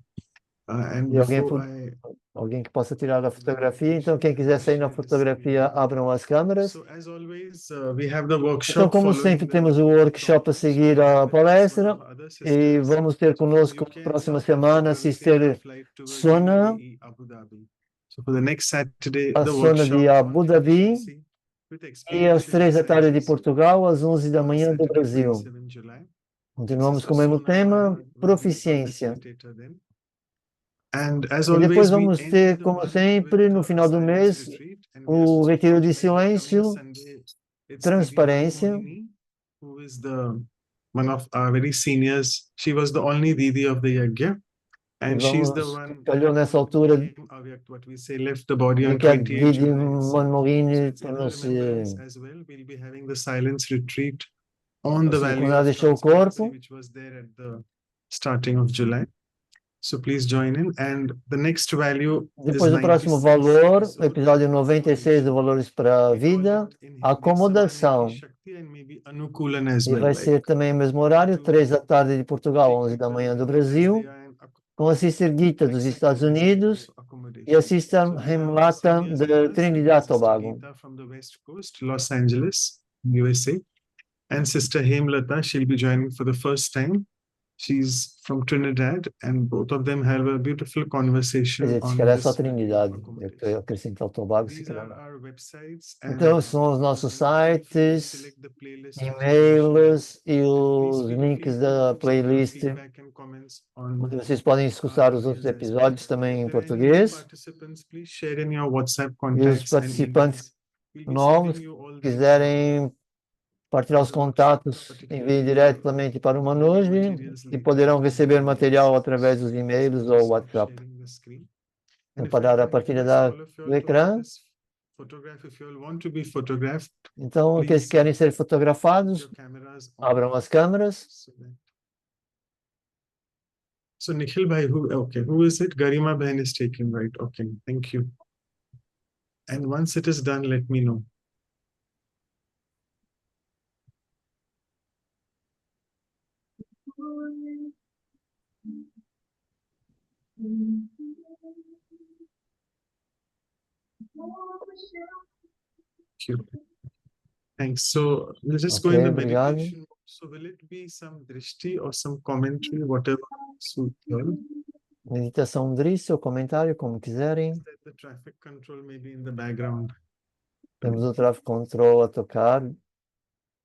And E alguém, before I alguém que possa tirar a fotografia. Então, quem quiser sair na fotografia, abram as câmeras. So as always, we have the Então, workshop como following sempre, the temos o workshop a talk. seguir So we a have at least one palestra of our other e sisters vamos ter from conosco UK na and próxima South Africa semana a will fly on a Sister flight towards Sona, UAE, Abu Dhabi. So for the next Saturday, a the Sona de workshop Abu on Dhabi, efficiency with e às experiential 3 da tarde de exercises. So Portugal, às 11 da manhã do Saturday, Brasil. 27 July. Continuamos Sister com o mesmo Sona tema, Bhai will be our proficiência. facilitator then. And as E depois always, we vamos end ter, the como month sempre, with no a final do silence mês, retreat. And we are o so retiro de fortunate that coming silêncio, Sunday, it's Didi transparência. Madhumoni, who is one of our very seniors. She was the only Didi of the Yagya. E And she's the vamos, one calhou who nessa altura became Avyak, what we say, left the body de on que a 28 Didi July. So Manmorini it's in her remembrance as well. We'll be having the silence retreat on the ou seja, quando value ela of deixou o transparency, corpo. which was there at the starting of July. So please join in. And the next value is Depois o próximo 96 valor, o episode, episódio 96 do accommodation. Valores para a We call Vida, it in Hindi acomodação. Samaniki Shakti and maybe Anukulan as E well. vai Like ser também o mesmo horário, 3 da tarde de Portugal, 11 da manhã do Brasil, com a Sister Gita dos Estados Unidos e a Sister Hemlata de Trinidad e Tobago. from the West Coast, Los Angeles, USA. And Sister Hemlata, she'll be joining for the first time. She's from Trinidad, and both of them have a beautiful Quer conversation dizer, se on calhar é só this value of Trinidade. accommodation. Eu acrescento ao Tobago, se These calhar are não. our websites. Então, And são os nossos feel free to sites, select the playlist of e-mails e and os please feel links free da to check our playlist, feedback and comments on onde vocês podem escutar os outros videos as well. episódios também em If there are any new português. participants, please share in your WhatsApp E os contacts and participantes emails. We'll be novos, sending you all que the quiserem partilhar os the workshop, contatos, particularly enviem the diretamente para o Manoj materials e later poderão on receber the material emails. através dos e-mails So ou just stop WhatsApp. sharing the screen. Vou And if I parar a can partilha request all of you do all to have ecrã. this photograph, if you all want to be photographed, Então, aqueles que please querem ser fotografados, your cameras on. abram as câmeras. So Nikhil bhai, who is it? Garima Bain is taking, right? Okay, thank you. And once it is done, let me know. Thank you. Thanks. So we'll just go in the Obrigado. meditation. So will it be some drishti or some commentary, whatever suits you all? Meditação drisse ou comentário, como quiserem. That the traffic control may be in the background. Temos o Traffic Control a tocar.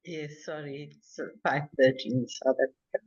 Yes, sorry, it's 5:30 in South Africa.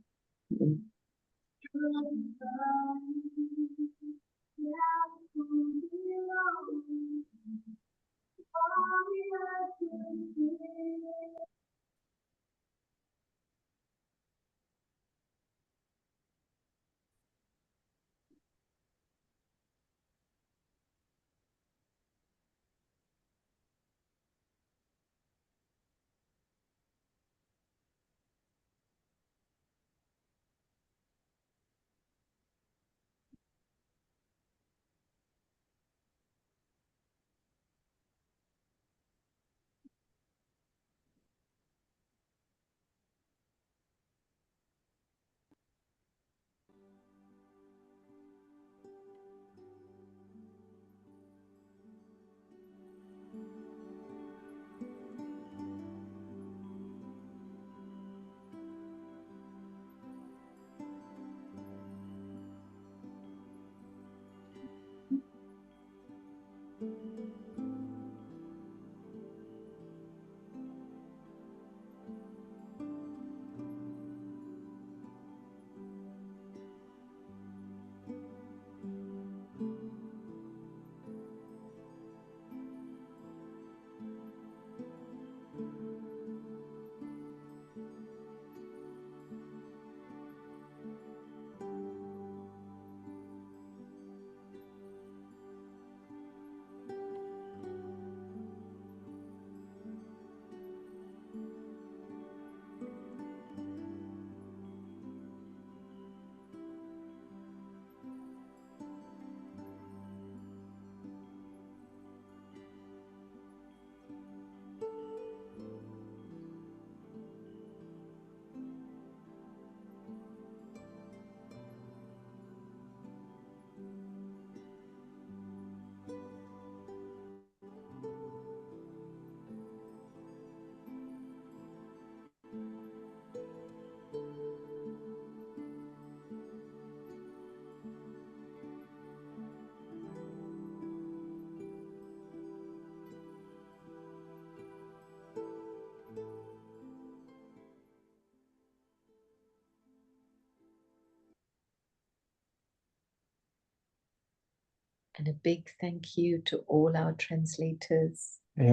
And a big thank you to all our translators. E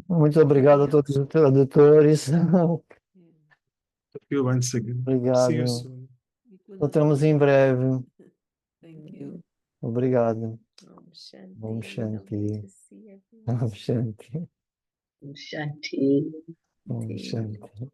muito obrigado a todos os tradutores. Thank you once again. See you Obrigado. soon. We could not Encontramos em breve. Thank you. Obrigado. Om Shanti. Om Shanti. Lovely to see everyone. Om Shanti. Shanti. Om Shanti.